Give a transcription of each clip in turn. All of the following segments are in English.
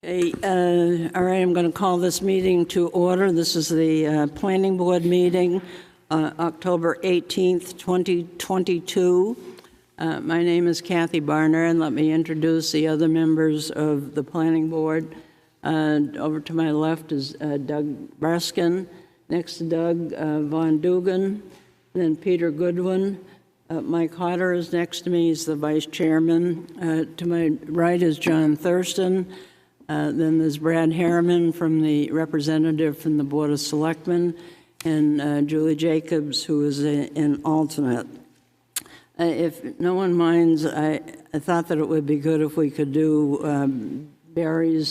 Okay, all right, I'm going to call this meeting to order. This is the Planning Board meeting, October 18th, 2022. My name is Kathy Barner, and let me introduce the other members of the Planning Board. Over to my left is Doug Breskin. Next to Doug, Von Dugan, then Peter Goodwin. Mike Hodder is next to me. He's the Vice Chairman. To my right is John Thurston. Then there's Brad Harriman, from the representative from the Board of Selectmen, and Julie Jacobs, who is an alternate. If no one minds, I thought that it would be good if we could do Barry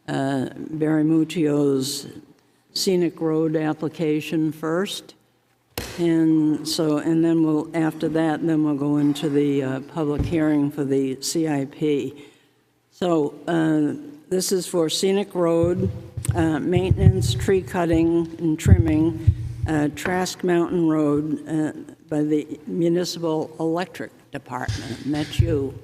Muccio's Scenic Road application first. And then after that, then we'll go into the public hearing for the CIP. So this is for Scenic Road, maintenance, tree cutting and trimming, Trask Mountain Road by the Municipal Electric Department. And that's you.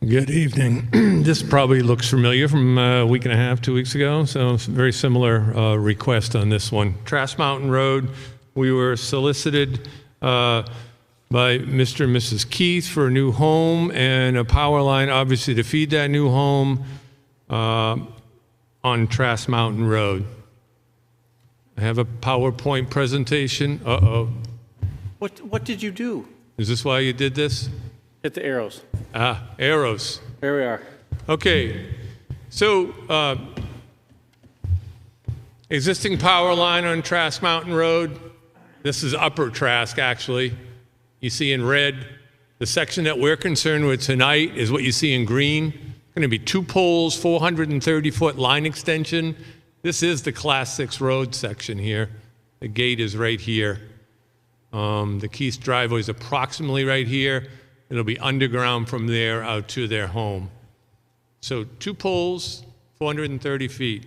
Good evening. This probably looks familiar from a week and a half, 2 weeks ago. So it's a very similar request on this one. Trask Mountain Road. We were solicited by Mr. and Mrs. Keith for a new home and a power line, obviously, to feed that new home on Trask Mountain Road. I have a PowerPoint presentation. Uh-oh. What did you do? Is this why you did this? Hit the arrows. Ah, arrows. There we are. Okay. So, existing power line on Trask Mountain Road. This is Upper Trask, actually. You see in red. The section that we're concerned with tonight is what you see in green. Going to be 2 poles, 430-foot line extension. This is the Class 6 road section here. The gate is right here. The Keith driveway is approximately right here. It'll be underground from there out to their home. So 2 poles, 430 feet.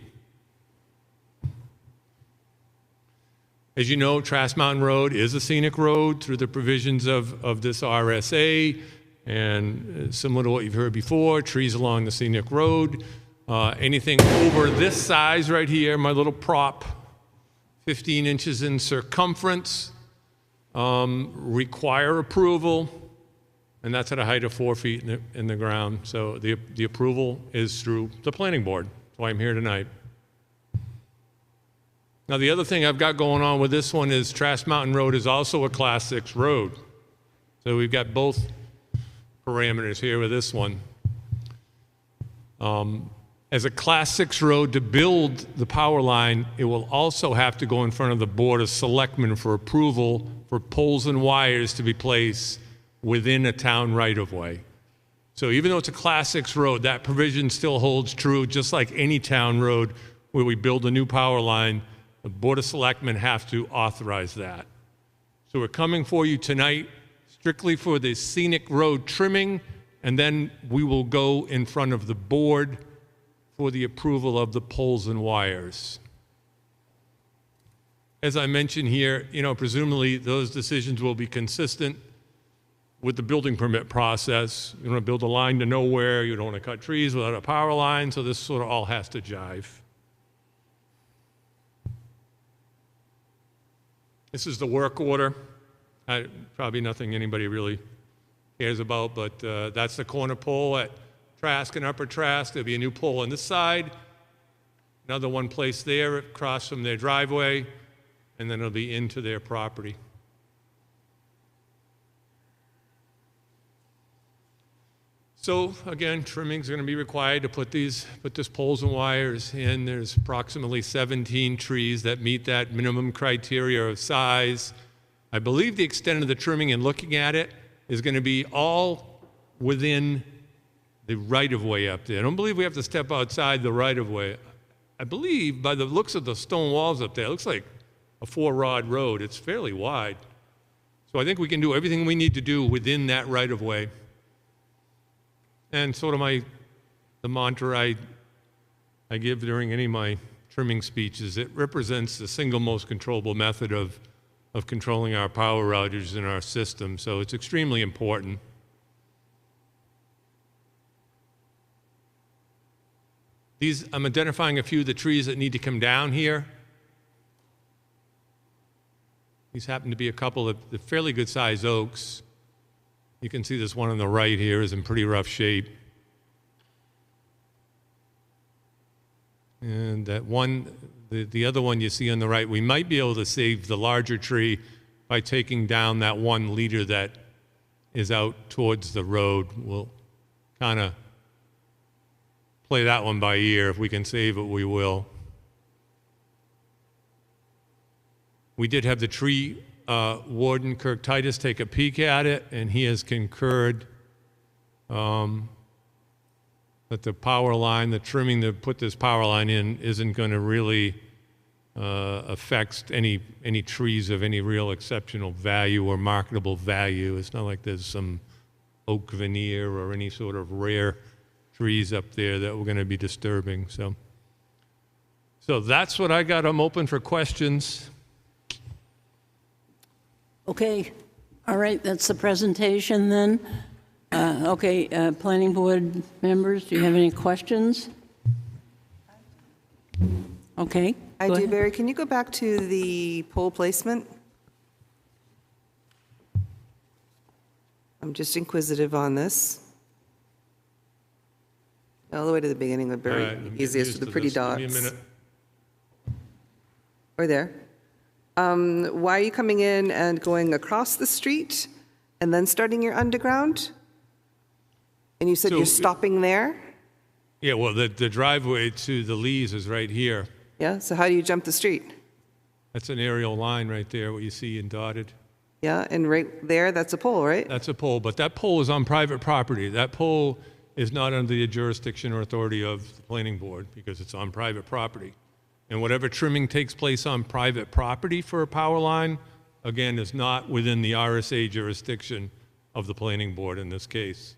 As you know, Trask Mountain Road is a scenic road through the provisions of this RSA, and similar to what you've heard before, trees along the scenic road. Anything over this size right here, my little prop, 15 inches in circumference, require approval, and that's at a height of 4 feet in the ground. So the approval is through the planning board. That's why I'm here tonight. Now, the other thing I've got going on with this one is Trask Mountain Road is also a Class 6 road. So we've got both parameters here with this one. As a Class 6 road, to build the power line, it will also have to go in front of the Board of Selectmen for approval for poles and wires to be placed within a town right-of-way. So even though it's a Class 6 road, that provision still holds true, just like any town road where we build a new power line. The Board of Selectmen have to authorize that. So we're coming for you tonight strictly for the scenic road trimming, and then we will go in front of the board for the approval of the poles and wires. As I mentioned here, presumably those decisions will be consistent with the building permit process. You don't want to build a line to nowhere. You don't want to cut trees without a power line, so this sort of all has to jive. This is the work order. Probably nothing anybody really cares about, but that's the corner pole at Trask and Upper Trask. There'll be a new pole on this side, another one placed there across from their driveway, and then it'll be into their property. So again, trimming is going to be required to put this poles and wires in. There's approximately 17 trees that meet that minimum criteria of size. I believe the extent of the trimming, and looking at it, is going to be all within the right-of-way up there. I don't believe we have to step outside the right-of-way. I believe, by the looks of the stone walls up there, it looks like a 4-rod road. It's fairly wide. So I think we can do everything we need to do within that right-of-way. And sort of the mantra I give during any of my trimming speeches, it represents the single most controllable method of controlling our power outages in our system. So it's extremely important. I'm identifying a few of the trees that need to come down here. These happen to be a couple of the fairly good-sized oaks. You can see this one on the right here is in pretty rough shape. And that one, the other one you see on the right, we might be able to save the larger tree by taking down that one leader that is out towards the road. We'll kind of play that one by ear. If we can save it, we will. We did have the tree warden, Kirk Titus, take a peek at it, and he has concurred that the power line, the trimming to put this power line in, isn't going to really affect any trees of any real exceptional value or marketable value. It's not like there's some oak veneer or any sort of rare trees up there that we're going to be disturbing. So that's what I got. I'm open for questions. Okay, all right, that's the presentation then. Okay, planning board members, do you have any questions? Okay. I go do, ahead. Barry. Can you go back to the pole placement? I'm just inquisitive on this. All the way to the beginning would be All right, I'm easiest used with the to pretty this. Give dots. me a minute. Or there. Why are you coming in and going across the street and then starting your underground? And you said So- you're stopping there? Yeah, well, the driveway to the Lees is right here. Yeah, so how do you jump the street? That's an aerial line right there, what you see in dotted. Yeah, and right there, that's a pole, right? That's a pole, but that pole is on private property. That pole is not under the jurisdiction or authority of the planning board because it's on private property. And whatever trimming takes place on private property for a power line, again, is not within the RSA jurisdiction of the planning board in this case.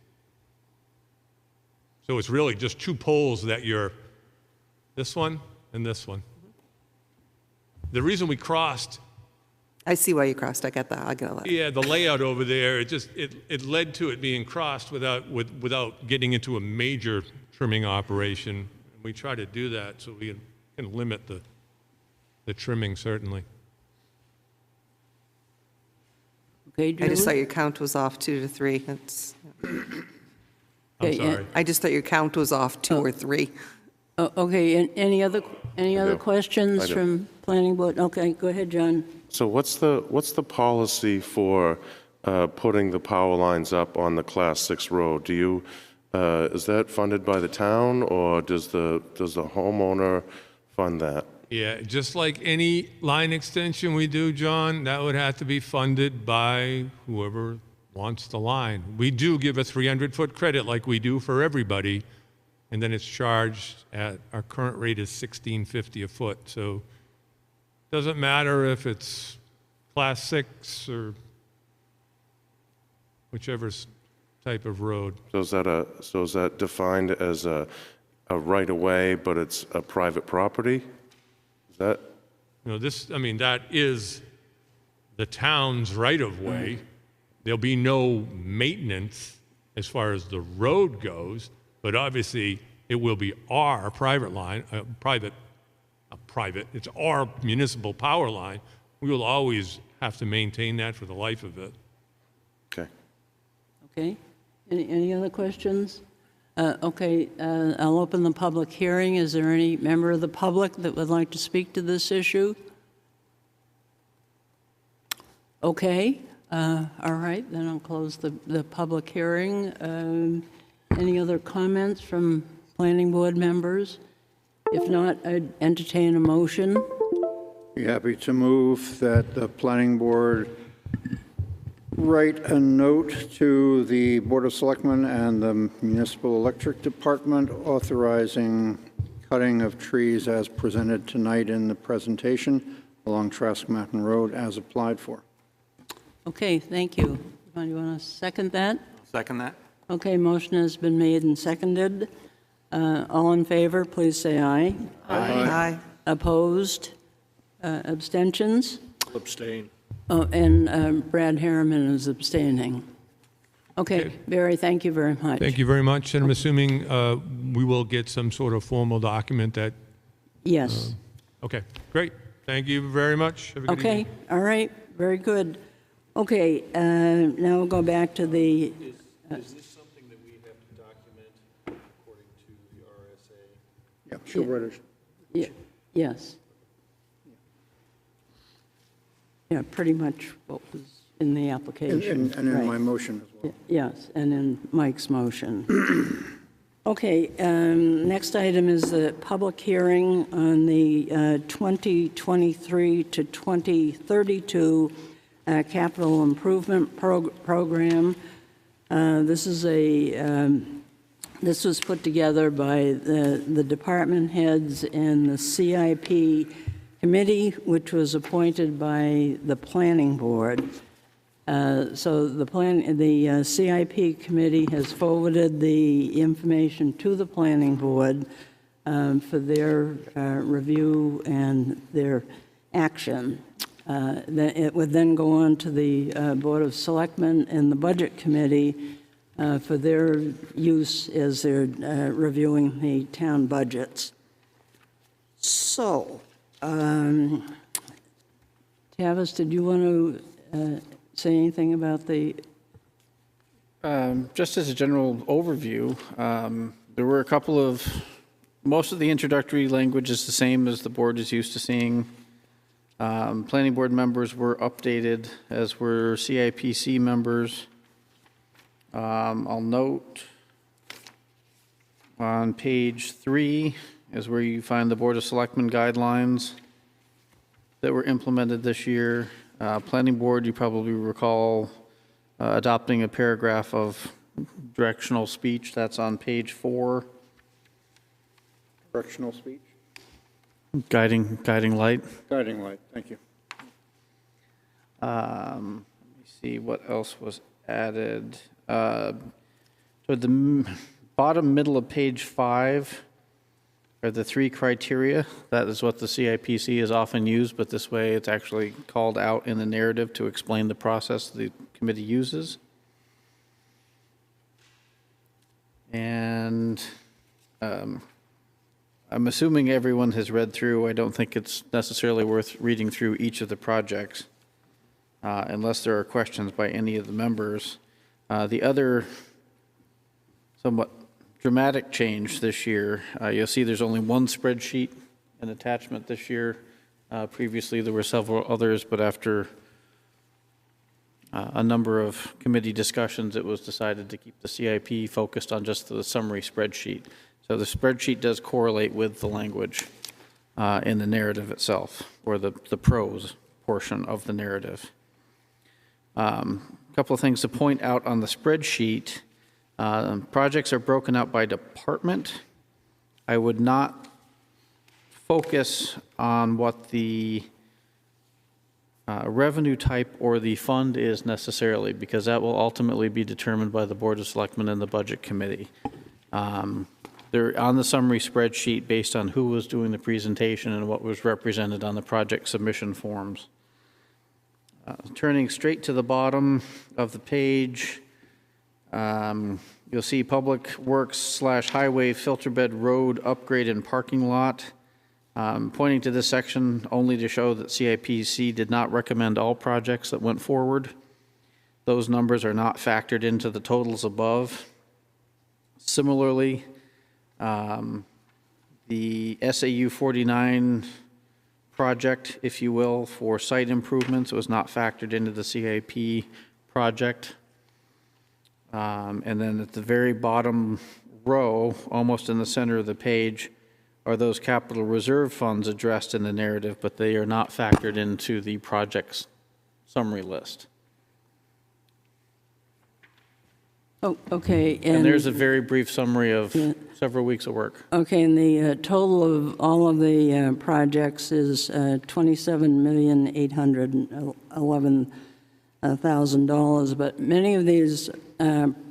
So it's really just two poles that you're, this one and this one. The reason we crossed, I see why you crossed. I get that. I get that. yeah, the layout over there, it led to it being crossed without getting into a major trimming operation. We try to do that so we can limit the trimming, certainly. Okay, I just thought Julie? your count was off 2 to 3. That's, I'm Okay, sorry. I just thought your count was off 2 or 3. Oh, okay, and any other do. questions I do. from planning board? Okay, go ahead, John. So what's the policy for putting the power lines up on the Class 6 road? Do you, is that funded by the town, or does the homeowner fund that? Yeah, just like any line extension we do, John, that would have to be funded by whoever wants the line. We do give a 300-foot credit like we do for everybody, and then it's charged at, our current rate is $16.50 a foot. So it doesn't matter if it's Class 6 or whichever type of road. So is that defined as a right-of-way, but it's a private property? Is that? You know, that is the town's right-of-way. There'll be no maintenance as far as the road goes, but obviously it will be our private line, it's our municipal power line. We will always have to maintain that for the life of it. Okay. Okay, any other questions? Okay, I'll open the public hearing. Is there any member of the public that would like to speak to this issue? Okay, all right, then I'll close the public hearing. Any other comments from planning board members? If not, I'd entertain a motion. Be happy to move that the planning board write a note to the Board of Selectmen and the Municipal Electric Department authorizing cutting of trees as presented tonight in the presentation along Trask Mountain Road as applied for. Okay, thank you. You want to second that? Second that? Okay, motion has been made and seconded. All in favor, please say aye. Aye. Opposed? Abstentions? Abstain. Oh, and Brad Harriman is abstaining. Okay, Barry, thank you very much. Thank you very much, and I'm assuming we will get some sort of formal document that, Yes. okay, great. Thank you very much. Have a good Okay, evening. all right, very good. Okay, now we'll go back to the, Is this something that we have to document according to the RSA? Yeah, she'll write it. yes. Yeah, pretty much what was in the application. And in right. my motion as well. Yes, and in Mike's motion. Okay, next item is the public hearing on the 2023 to 2032 capital improvement program. This is this was put together by the department heads and the CIP committee, which was appointed by the planning board. So the CIP committee has forwarded the information to the planning board for their review and their action. It would then go on to the Board of Selectmen and the Budget Committee for their use as they're reviewing the town budgets. So, Tavis, did you want to say anything about the, Just as a general overview, there were a couple of, most of the introductory language is the same as the board is used to seeing. Planning board members were updated, as were CIPC members. I'll note on page 3 is where you find the Board of Selectmen guidelines that were implemented this year. Planning board, you probably recall adopting a paragraph of directional speech. That's on page 4. Directional speech? Guiding light. Guiding light, thank you. Let me see what else was added. Toward the bottom middle of page 5 are the 3 criteria. That is what the CIPC is often used, but this way it's actually called out in the narrative to explain the process the committee uses. And I'm assuming everyone has read through. I don't think it's necessarily worth reading through each of the projects unless there are questions by any of the members. The other somewhat dramatic change this year, you'll see there's only one spreadsheet, an attachment this year. Previously, there were several others, but after a number of committee discussions, it was decided to keep the CIP focused on just the summary spreadsheet. So the spreadsheet does correlate with the language in the narrative itself, or the prose portion of the narrative. A couple of things to point out on the spreadsheet. Projects are broken out by department. I would not focus on what the revenue type or the fund is necessarily, because that will ultimately be determined by the Board of Selectmen and the Budget Committee. They're on the summary spreadsheet based on who was doing the presentation and what was represented on the project submission forms. Turning straight to the bottom of the page, you'll see Public Works / Highway Filterbed Road Upgrade and Parking Lot. Pointing to this section only to show that CIPC did not recommend all projects that went forward. Those numbers are not factored into the totals above. Similarly, the SAU 49 project, if you will, for site improvements was not factored into the CIP project. And then at the very bottom row, almost in the center of the page, are those capital reserve funds addressed in the narrative, but they are not factored into the project's summary list. oh, okay. And there's a very brief summary of several weeks of work. Okay, and the total of all of the projects is $27,811,000, but many of these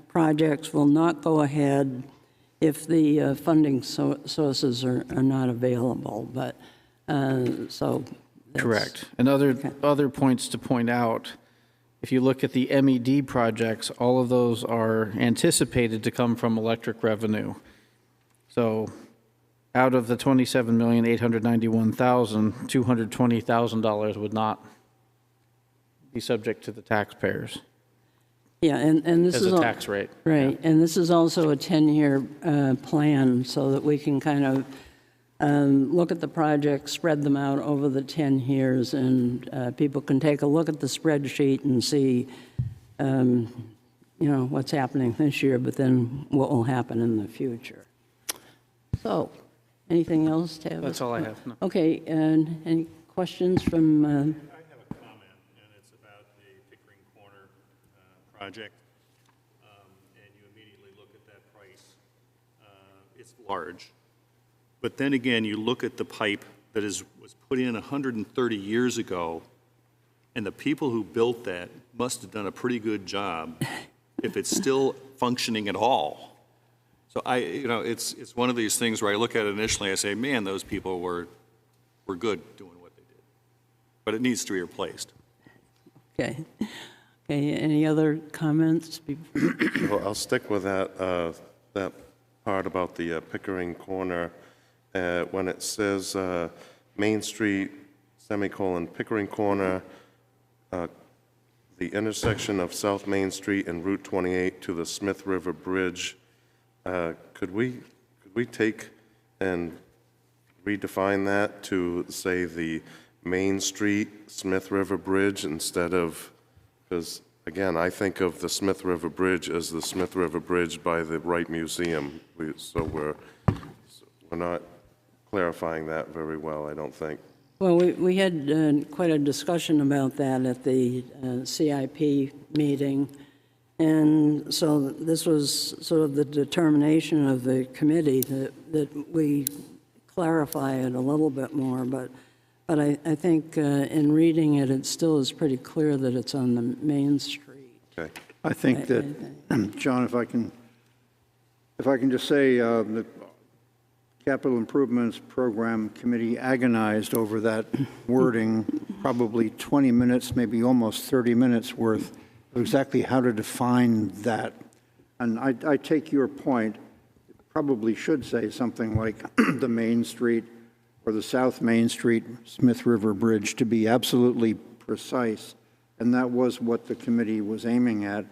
projects will not go ahead if the funding sources are not available, but so. Correct. And other points to point out, if you look at the MED projects, all of those are anticipated to come from electric revenue. So out of the $27,891,000, $220,000 would not be subject to the taxpayers Yeah, and this as is. a al- tax rate. Right, and this is also a 10-year plan, so that we can kind of look at the projects, spread them out over the 10 years, and people can take a look at the spreadsheet and see, what's happening this year, but then what will happen in the future. So, anything else, Tavis? That's all I have. No. Okay, and any questions from, I have a comment, and it's about the Pickering Corner project. And you immediately look at that price. It's large. But then again, you look at the pipe that was put in 130 years ago, and the people who built that must have done a pretty good job if it's still functioning at all. So it's one of these things where I look at it initially, I say, man, those people were good doing what they did. But it needs to be replaced. okay. Okay, any other comments? Well, I'll stick with that part about the Pickering Corner. When it says Main Street, Pickering Corner, the intersection of South Main Street and Route 28 to the Smith River Bridge, could we take and redefine that to, say, the Main Street Smith River Bridge instead of, because, again, I think of the Smith River Bridge as the Smith River Bridge by the Wright Museum. So we're not clarifying that very well, I don't think. Well, we had quite a discussion about that at the CIP meeting, and so this was sort of the determination of the committee that we clarify it a little bit more, but I think in reading it, it still is pretty clear that it's on the Main Street. Okay. I think that, John, if I can just say, the Capital Improvements Program Committee agonized over that wording, probably 20 minutes, maybe almost 30 minutes worth, of exactly how to define that. And I take your point. It probably should say something like the Main Street or the South Main Street Smith River Bridge, to be absolutely precise. And that was what the committee was aiming at.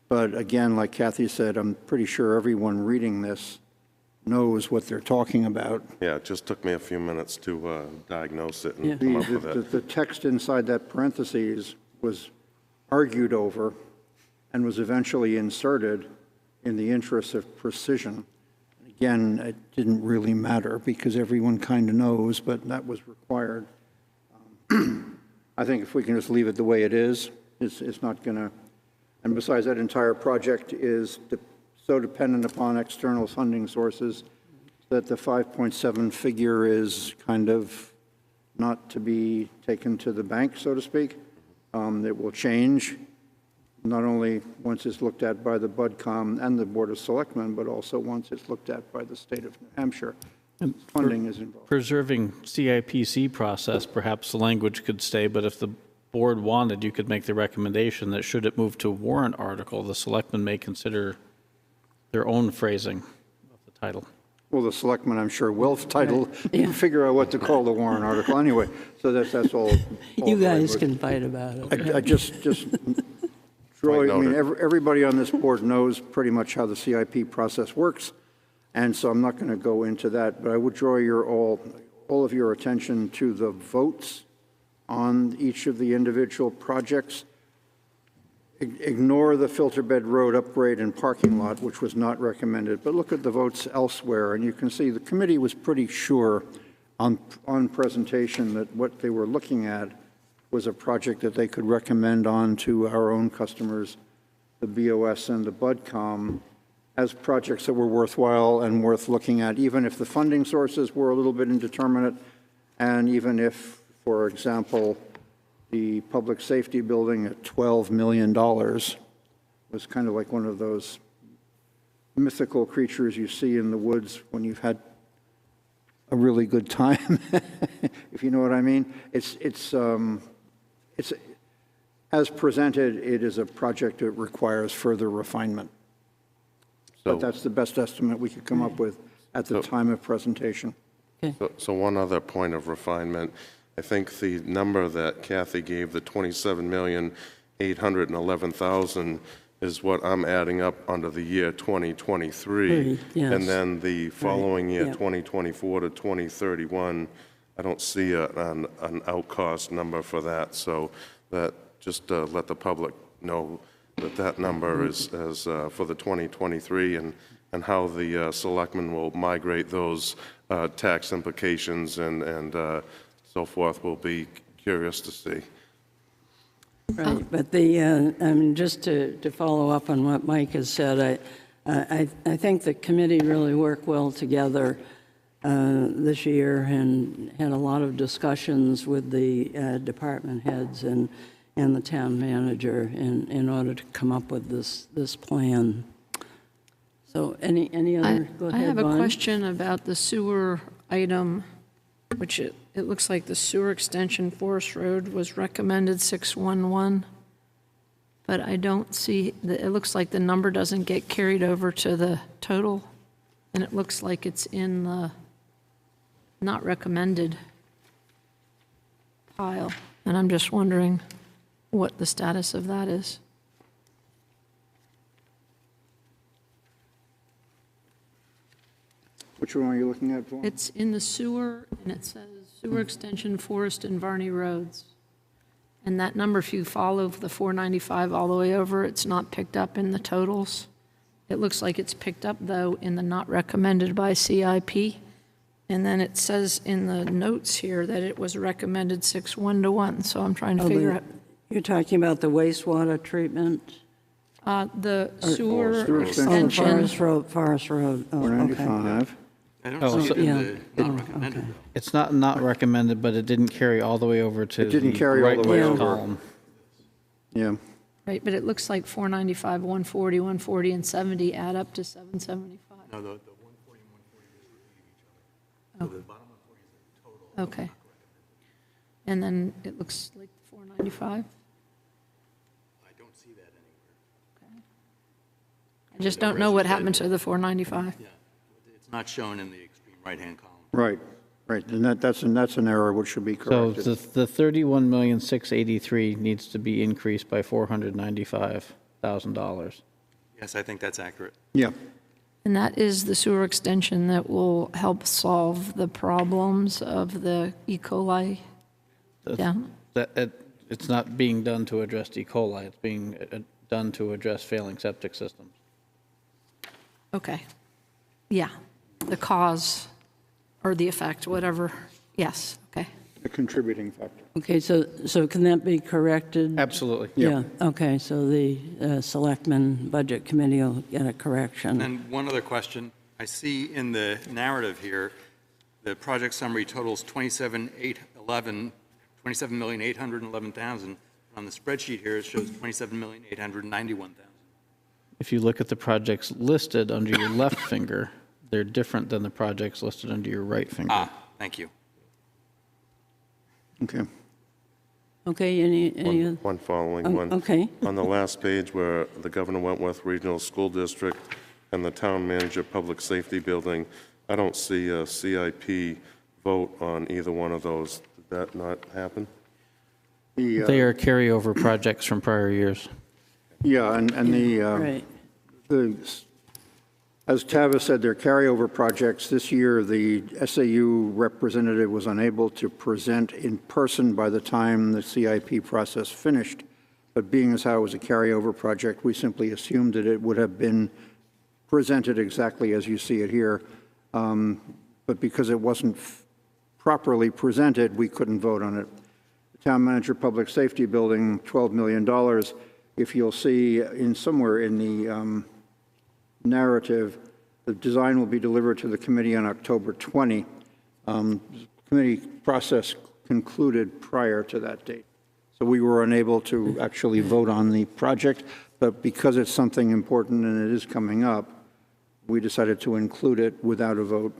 But again, like Kathy said, I'm pretty sure everyone reading this knows what they're talking about. Yeah, it just took me a few minutes to diagnose it and come up with it. The text inside that parentheses was argued over and was eventually inserted in the interest of precision. Again, it didn't really matter because everyone kind of knows, but that was required. I think if we can just leave it the way it is, it's not going to, and besides, that entire project is so dependent upon external funding sources that the 5.7 figure is kind of not to be taken to the bank, so to speak. It will change, not only once it's looked at by the BudCom and the Board of Selectmen, but also once it's looked at by the state of New Hampshire. Funding is involved. Preserving CIPC process, perhaps the language could stay, but if the board wanted, you could make the recommendation that should it move to a warrant article, the selectmen may consider their own phrasing of the title. Well, the selectmen, I'm sure, will figure out what to call the warrant article anyway. So that's all. You guys can fight about it. I just Troy, I mean, everybody on this board knows pretty much how the CIP process works, and so I'm not going to go into that, but I would draw all of your attention to the votes on each of the individual projects. Ignore the filter bed road upgrade and parking lot, which was not recommended, but look at the votes elsewhere, and you can see the committee was pretty sure on presentation that what they were looking at was a project that they could recommend on to our own customers, the BOS and the BudCom, as projects that were worthwhile and worth looking at, even if the funding sources were a little bit indeterminate, and even if, for example, the public safety building at $12 million was kind of like one of those mythical creatures you see in the woods when you've had a really good time, if you know what I mean. It's as presented, it is a project that requires further refinement. So, But that's the best estimate we could come up with at the time of presentation. So one other point of refinement, I think the number that Kathy gave, the 27,811,000, is what I'm adding up under the year 2023. Yes. And then the following year, yeah. 2024 to 2031, I don't see an outcost number for that. So that, just let the public know that that number is for the 2023, and how the selectmen will migrate those tax implications and so forth. Will be curious to see. Right, but just to follow up on what Mike has said, I think the committee really worked well together this year and had a lot of discussions with the department heads and the town manager in order to come up with this plan. So any other, go ahead, I have a Vaughn. question about the sewer item, which it looks like the sewer extension Forest Road was recommended 611, but I don't see, it looks like the number doesn't get carried over to the total, and it looks like it's in the not recommended pile, and I'm just wondering what the status of that is. Which one are you looking at, Vaughn? It's in the sewer, and it says sewer extension, Forest and Varney Roads. And that number, if you follow the 495 all the way over, it's not picked up in the totals. It looks like it's picked up, though, in the not recommended by CIP. And then it says in the notes here that it was recommended 6-1-1, so I'm trying to figure out. You're talking about the wastewater treatment? The sewer sewer extension. extension. Forest Road. Oh, okay. 495. I don't Oh, see so- it in Yeah. the not recommended, though. It's not recommended, but it didn't carry all the way over to It didn't the carry all the way rightmost over. column. Yeah. Right, but it looks like 495, 140, 140, and 70 add up to 775. No, the 140 and 140 is repeating each other. So the bottom 140 is the total. Okay. And then it looks like 495? I don't see that anywhere. I just don't know what happened to the 495. Yeah, it's not shown in the extreme right-hand column. Right, right. And that's an error which should be So corrected. the 31,683 needs to be increased by $495,000. Yes, I think that's accurate. Yeah. And that is the sewer extension that will help solve the problems of the E. coli down? It's not being done to address E. coli, it's being done to address failing septic systems. Okay. Yeah, the cause or the effect, whatever. Yes, okay. A contributing factor. Okay, so can that be corrected? Absolutely. Yeah, okay, so the Selectmen Budget Committee will get a correction. And one other question. I see in the narrative here, the project summary totals 27,811,000. On the spreadsheet here, it shows 27,891,000. If you look at the projects listed under your left finger, they're different than the projects listed under your right finger. Ah, thank you. Okay. Okay, any One following Oh, one. okay. On the last page where the Governor Wentworth Regional School District and the Town Manager Public Safety Building, I don't see a CIP vote on either one of those. Did that not happen? They are carryover projects from prior years. Yeah, and right. as Tavis said, they're carryover projects. This year, the SAU representative was unable to present in person by the time the CIP process finished. But being as how it was a carryover project, we simply assumed that it would have been presented exactly as you see it here. But because it wasn't properly presented, we couldn't vote on it. The Town Manager Public Safety Building, $12 million. If you'll see somewhere in the narrative, the design will be delivered to the committee on October 20. The committee process concluded prior to that date. So we were unable to actually vote on the project, but because it's something important and it is coming up, we decided to include it without a vote.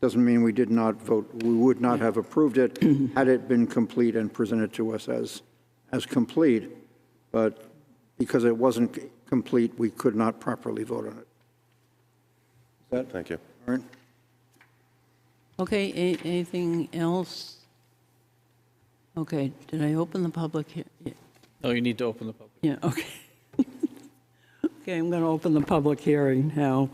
Doesn't mean we did not vote. We would not have approved it had it been complete and presented to us as complete. But because it wasn't complete, we could not properly vote on it. Thank you. All right. Okay, anything else? Okay, did I open the public here? Oh, you need to open the public. Yeah, okay. Okay, I'm going to open the public hearing now.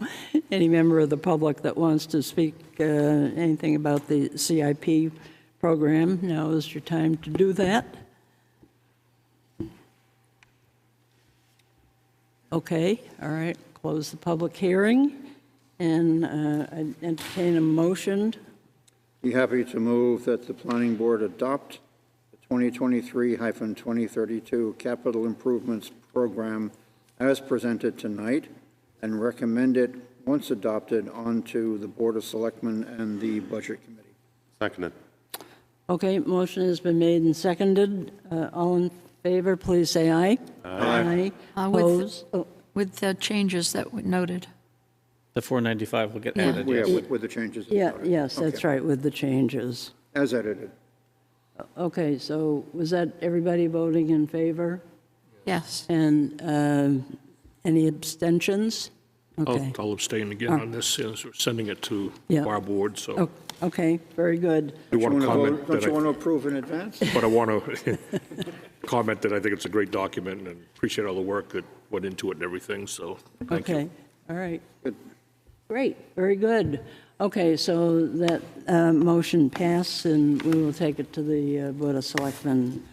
Any member of the public that wants to speak anything about the CIP program, now is your time to do that. Okay, all right, close the public hearing, and I entertain a motion. Be happy to move that the planning board adopt the 2023-2032 capital improvements program as presented tonight and recommend it, once adopted, onto the Board of Selectmen and the Budget Committee. Seconded. Okay, motion has been made and seconded. All in favor, please say aye. Aye. Opposed? Oh, With the changes that we noted. The 495 will get Yeah. added. Yeah, Yes. with the changes. yeah, noted. yes, that's Okay. right, with the changes. As edited. Okay, so was that everybody voting in favor? Yes. And any abstentions? Okay. I'll abstain again on this, since we're sending it to Yeah. our board, so Oh, okay, very good. I want to comment Don't that you want to approve in advance? but I want to comment that I think it's a great document and appreciate all the work that went into it and everything, so thank you. Okay, all right. Good. Great, very good. Okay, so that motion passed, and we will take it to the Board of Selectmen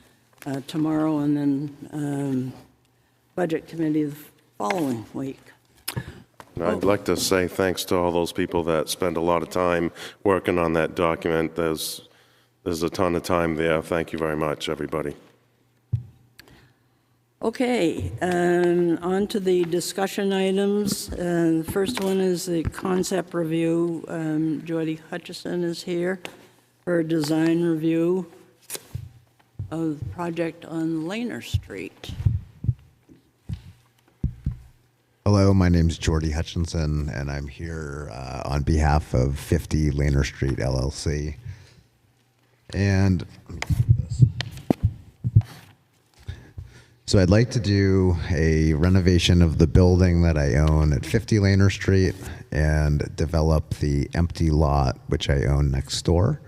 tomorrow, and then Budget Committee the following week. And I'd like to say thanks to all those people that spend a lot of time working on that document. There's a ton of time there. Thank you very much, everybody. Okay, on to the discussion items. The first one is the concept review. Jody Hutchison is here for a design review of the project on Laner Street. Hello, my name's Jordy Hutchinson, and I'm here on behalf of 50 Laner Street LLC. And so I'd like to do a renovation of the building that I own at 50 Laner Street and develop the empty lot which I own next door.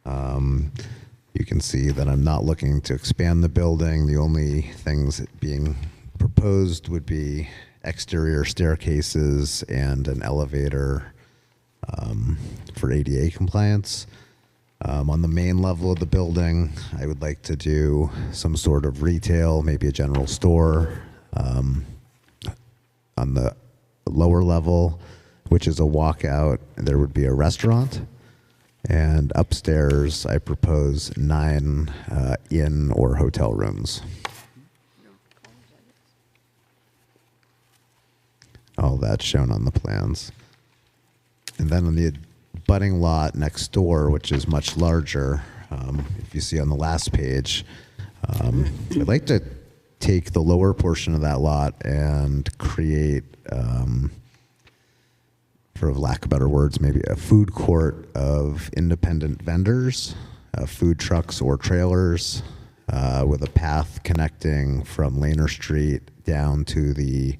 You can see that I'm not looking to expand the building. The only things being proposed would be exterior staircases and an elevator for ADA compliance. On the main level of the building, I would like to do some sort of retail, maybe a general store. On the lower level, which is a walkout, there would be a restaurant. And upstairs, I propose 9 inn or hotel rooms. All that's shown on the plans. And then on the abutting lot next door, which is much larger, if you see on the last page, I'd like to take the lower portion of that lot and create, for lack of better words, maybe a food court of independent vendors, food trucks or trailers, with a path connecting from Laner Street down to the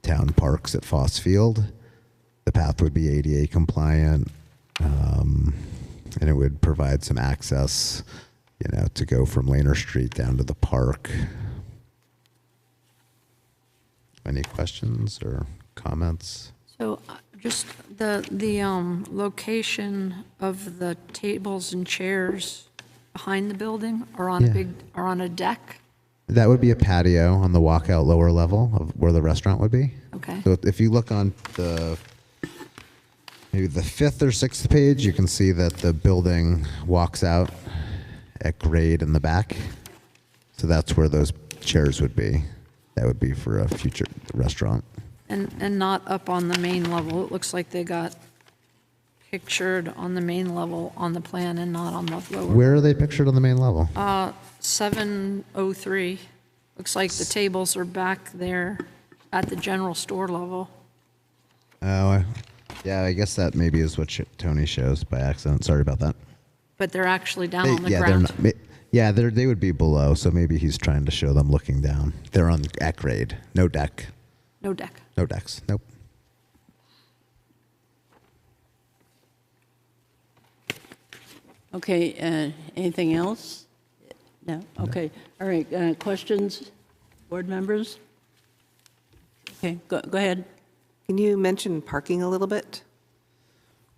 town parks at Foss Field. The path would be ADA compliant, and it would provide some access, to go from Laner Street down to the park. Any questions or comments? So just the location of the tables and chairs behind the building are on Yeah. are on a deck? That would be a patio on the walkout lower level of where the restaurant would be. Okay. So if you look on maybe the 5th or 6th page, you can see that the building walks out at grade in the back. So that's where those chairs would be. That would be for a future restaurant. And not up on the main level. It looks like they got pictured on the main level on the plan and not on the lower. Where are they pictured on the main level? 703. Looks like the tables are back there at the general store level. Oh, yeah, I guess that maybe is what Tony shows by accident. Sorry about that. But they're actually down on the yeah, ground. they're not. Yeah, they would be below, so maybe he's trying to show them looking down. They're at grade. No deck. No deck. No decks. Nope. Okay, anything else? No? Okay, all right, questions, board members? Okay, go ahead. Can you mention parking a little bit?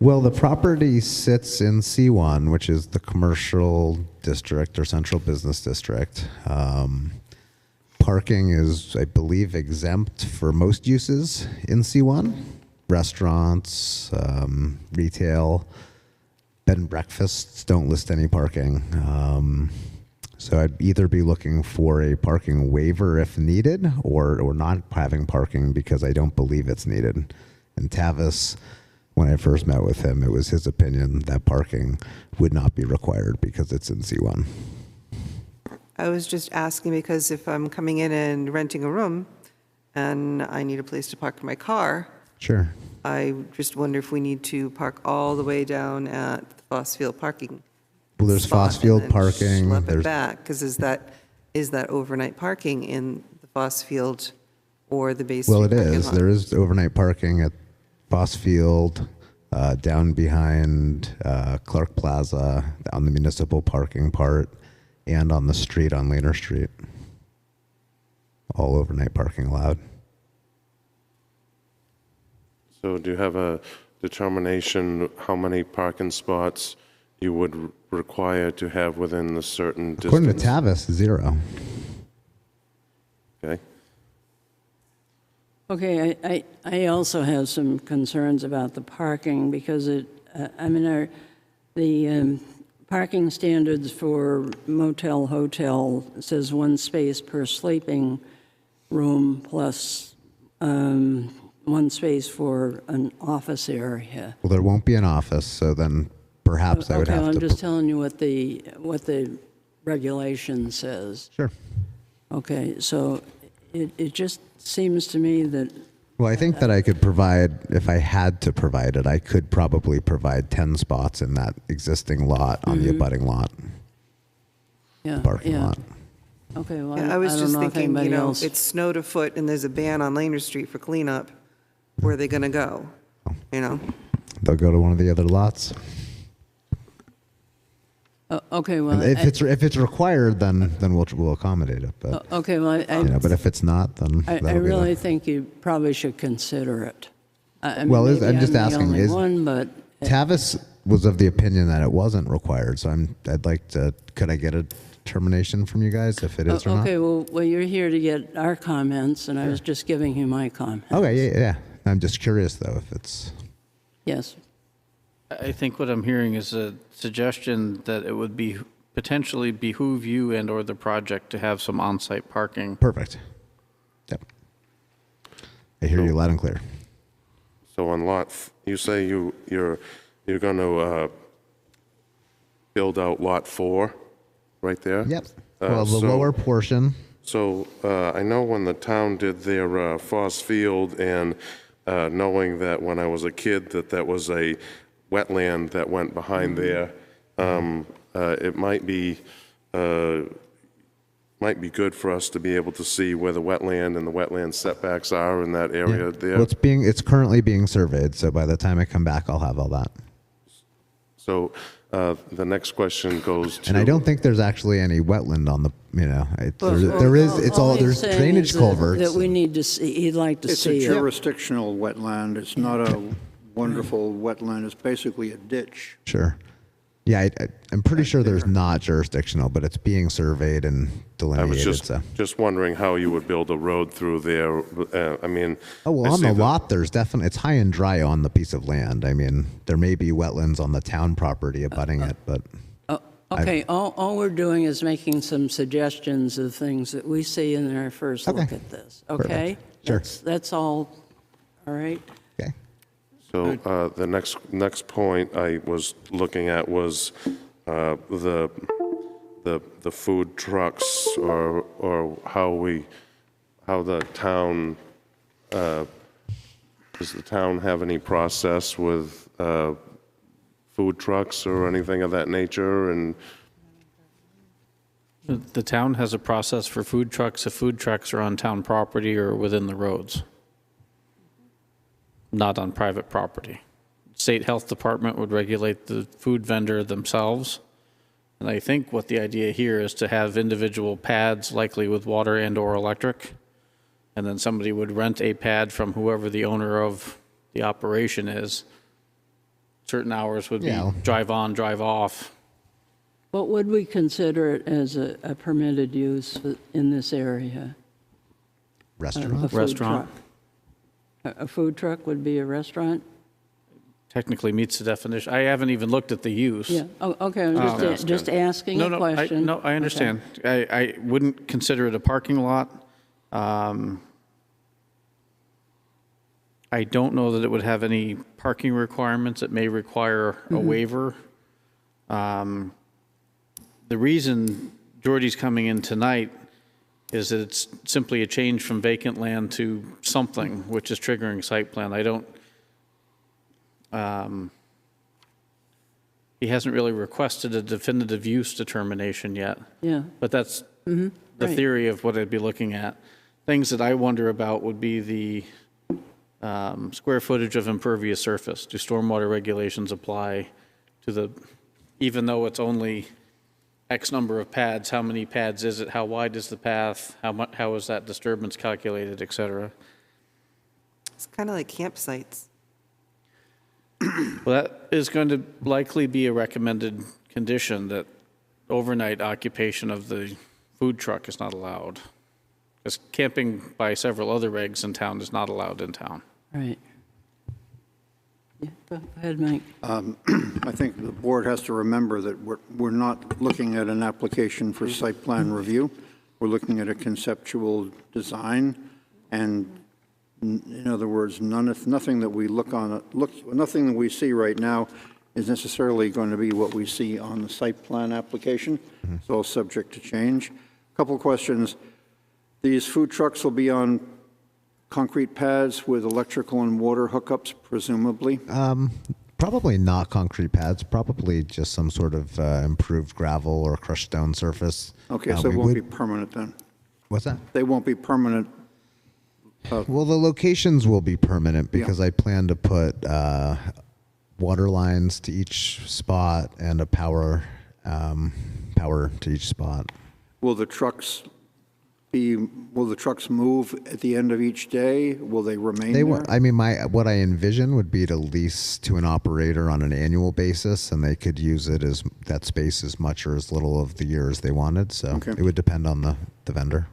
Well, the property sits in C1, which is the commercial district or central business district. Parking is, I believe, exempt for most uses in C1. Restaurants, retail, bed and breakfasts don't list any parking. So I'd either be looking for a parking waiver if needed, or not having parking because I don't believe it's needed. And Tavis, when I first met with him, it was his opinion that parking would not be required because it's in C1. I was just asking because if I'm coming in and renting a room and I need a place to park my car, Sure. I just wonder if we need to park all the way down at the Fossfield parking. Well, there's spot Fossfield and then parking. Schlep it There's back, because is that overnight parking in the Fossfield or the Bay Street Well, it parking is. lot? There is overnight parking at Fossfield, down behind Clark Plaza, on the municipal parking part, and on the street on Laner Street. All overnight parking allowed. So do you have a determination how many parking spots you would require to have within the certain distance? According to Tavis, 0. Okay. Okay, I also have some concerns about the parking because the parking standards for motel, hotel says 1 space per sleeping room plus 1 space for an office area. Well, there won't be an office, so then perhaps I would Okay, have I'm to. just telling you what the regulation says. Sure. Okay, so it just seems to me that, Well, I think that I could provide, if I had to provide it, I could probably provide 10 spots in that existing lot on the abutting lot, yeah, parking yeah. lot. Okay, well, Yeah, I was don't just know if thinking, anybody you know, else- it's snowed a foot and there's a ban on Laner Street for cleanup. Where are they going to go? You know? They'll go to one of the other lots. Okay, well, And if it's required, then we'll accommodate it. But okay, well, but if it's not, then I that'll be really the, think you probably should consider it. I mean, Well, maybe I'm just the asking, only is- one, but Tavis was of the opinion that it wasn't required. So I'd like to. Could I get a determination from you guys if it is or not? okay, well, you're here to get our comments, and I was just giving you my comments. Okay, yeah. I'm just curious though if it's. Yes. I think what I'm hearing is a suggestion that it would be potentially behoove you and or the project to have some on-site parking. Perfect. Yep. I hear you loud and clear. So on you say you're going to build out lot 4 right there? Yep. Well, the so- lower portion. So I know when the town did their Foss Field, and knowing that when I was a kid that was a wetland that went behind there, it might be good for us to be able to see where the wetland and the wetland setbacks are in that area there. Well, it's currently being surveyed, so by the time I come back, I'll have all that. So the next question goes to. And I don't think there's actually any wetland on the, Well, there is, it's all, he's there's saying drainage is that- culverts. That we need to see, he'd like to It's see a it. jurisdictional wetland. It's not a wonderful wetland. It's basically a ditch. Sure. Yeah, I'm pretty sure there's not jurisdictional, but it's being surveyed and I was delineated, so. just wondering how you would build a road through there. I mean. Oh, well, I on see the lot, there's definitely, it's high and dry on the piece of land. I mean, there may be wetlands on the town property abutting it, but. Okay, all we're doing is making some suggestions of things that we see in our first look Okay. at this, okay? Sure. That's all right? Okay. So the next point I was looking at was the food trucks, or how the town, does the town have any process with food trucks or anything of that nature? And The town has a process for food trucks if food trucks are on town property or within the roads, not on private property. State Health Department would regulate the food vendor themselves, And I think what the idea here is to have individual pads, likely with water and/or electric, and then somebody would rent a pad from whoever the owner of the operation is. Certain hours would be Yeah. drive on, drive off. What would we consider it as a permitted use in this area? Restaurant? A food Restaurant. truck. A food truck would be a restaurant? Technically meets the definition. I haven't even looked at the use. Yeah, oh, okay, I'm just asking a question. No, I understand. I wouldn't consider it a parking lot. I don't know that it would have any parking requirements. It may require a waiver. The reason Georgie's coming in tonight is that it's simply a change from vacant land to something, which is triggering site plan. I don't, he hasn't really requested a definitive use determination yet. Yeah. But that's the right. theory of what I'd be looking at. Things that I wonder about would be the square footage of impervious surface. Do stormwater regulations apply to the, even though it's only X number of pads, how many pads is it? How wide is the path? How is that disturbance calculated, et cetera? It's kind of like campsites. Well, that is going to likely be a recommended condition, that overnight occupation of the food truck is not allowed. Because camping by several other regs in town is not allowed in town. Right. Yeah, go ahead, Mike. I think the board has to remember that we're not looking at an application for site plan review. We're looking at a conceptual design, and in other words, nothing that we nothing that we see right now is necessarily going to be what we see on the site plan application. It's all subject to change. A couple questions. These food trucks will be on concrete pads with electrical and water hookups, presumably? Probably not concrete pads, probably just some sort of improved gravel or crushed stone surface. Okay, so it won't be permanent then? What's that? They won't be permanent? Well, the locations will be permanent because I plan to put water lines to each spot and a power to each spot. Will the trucks move at the end of each day? Will they remain there? I mean, what I envision would be to lease to an operator on an annual basis, and they could use it as that space as much or as little of the year as they wanted. So it would depend on the vendor.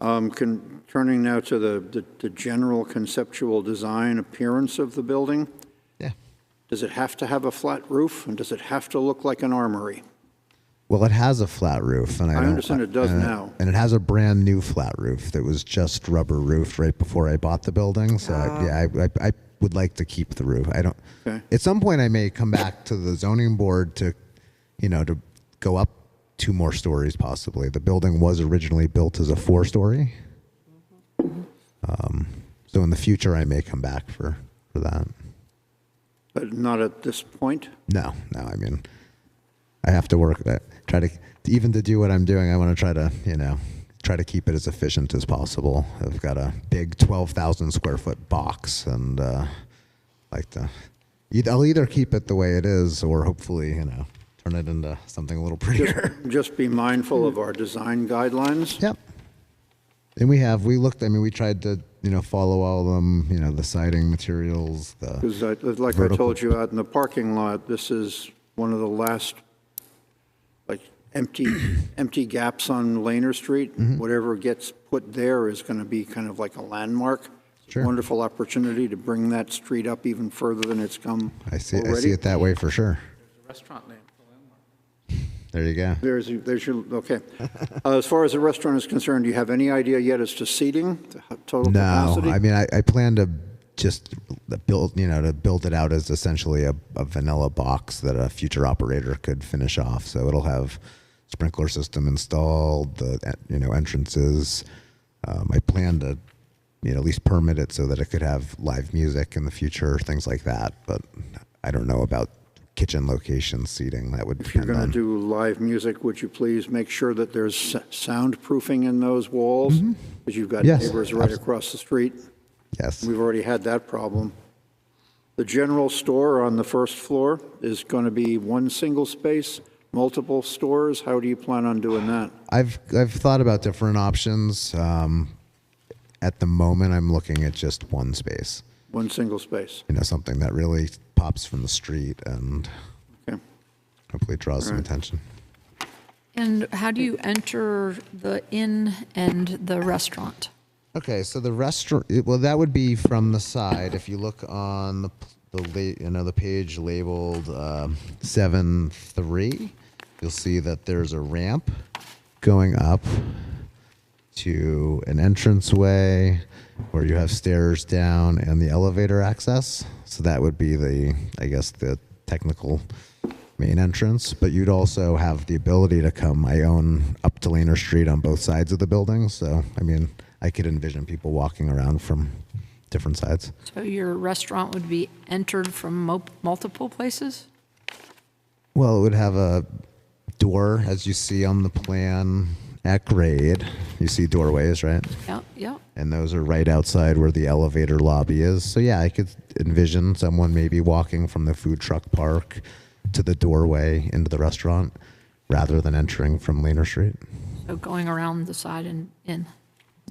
Turning now to the general conceptual design appearance of the building. Yeah. Does it have to have a flat roof, and does it have to look like an armory? Well, it has a flat roof, and I understand it does now. And it has a brand new flat roof that was just rubber roofed right before I bought the building. So I would like to keep the roof. I don't. Okay. At some point, I may come back to the zoning board to go up 2 more stories possibly. The building was originally built as a 4-story. So in the future, I may come back for that. But not at this point? No. I mean, I have to work that. Even to do what I'm doing, I want to try to keep it as efficient as possible. I've got a big 12,000 square foot box, and I'll either keep it the way it is, or hopefully, turn it into something a little prettier. Just be mindful of our design guidelines. Yep. And we tried to, follow all of them, the siding materials, Because like I vertical. told you out in the parking lot, this is one of the last empty gaps on Laner Street. Whatever gets put there is going to be kind of like a landmark. Sure. Wonderful opportunity to bring that street up even further than it's come I see already. it that way for sure. There's a restaurant name for landmark. There you go. There's your, okay. As far as the restaurant is concerned, do you have any idea yet as to seating, the total capacity? No, I mean, I plan to just build it out as essentially a vanilla box that a future operator could finish off. So it'll have sprinkler system installed, the entrances. I plan to at least permit it so that it could have live music in the future, things like that. But I don't know about kitchen location seating. That would If you're depend going to on. do live music, would you please make sure that there's soundproofing in those walls? Because you've got Yes, neighbors right across the street. Yes. We've already had that problem. The general store on the first floor is going to be one single space multiple stores? How do you plan on doing that? I've thought about different options. At the moment, I'm looking at just one space. One single space? Something that really pops from the street and Okay. hopefully draws some attention. And how do you enter the inn and the restaurant? Okay, so the restaurant, well, that would be from the side. If you look on the page labeled 7-3, you'll see that there's a ramp going up to an entranceway where you have stairs down and the elevator access. So that would be the technical main entrance. But you'd also have the ability to come, I own up to Laner Street on both sides of the building. So, I could envision people walking around from different sides. So your restaurant would be entered from multiple places? Well, it would have a door, as you see on the plan at grade. You see doorways, right? Yeah, yeah. And those are right outside where the elevator lobby is. So yeah, I could envision someone maybe walking from the food truck park to the doorway into the restaurant rather than entering from Laner Street. So going around the side and in.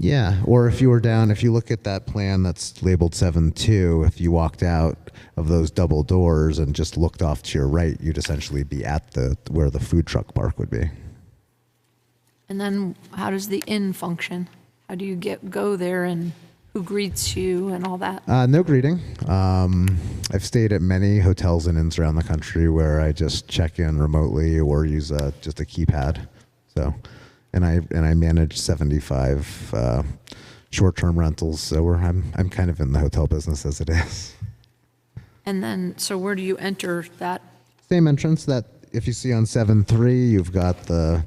Yeah, or if you look at that plan that's labeled 7-2, if you walked out of those double doors and just looked off to your right, you'd essentially be at where the food truck park would be. And then how does the inn function? How do you go there and who greets you and all that? No greeting. I've stayed at many hotels and inns around the country where I just check in remotely or use just a keypad. So. And I manage 75 short-term rentals, so I'm kind of in the hotel business as it is. And then, so where do you enter that? Same entrance that if you see on 7-3, you've got the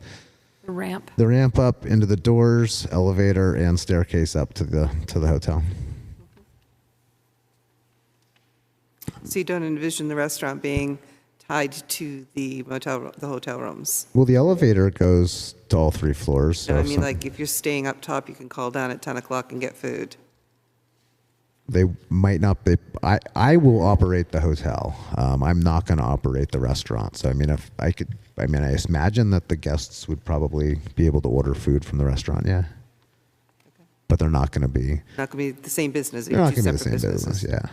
ramp. The ramp up into the doors, elevator, and staircase up to the hotel. So you don't envision the restaurant being tied to the hotel rooms? Well, the elevator goes to all 3 floors. No, I mean, like, if you're staying up top, you can call down at 10 o'clock and get food. They might not be. I will operate the hotel. I'm not going to operate the restaurant. So, if I could, I imagine that the guests would probably be able to order food from the restaurant, yeah. Okay. But they're not going to be. Not going to be the same business. They're not going to be the same business, yeah.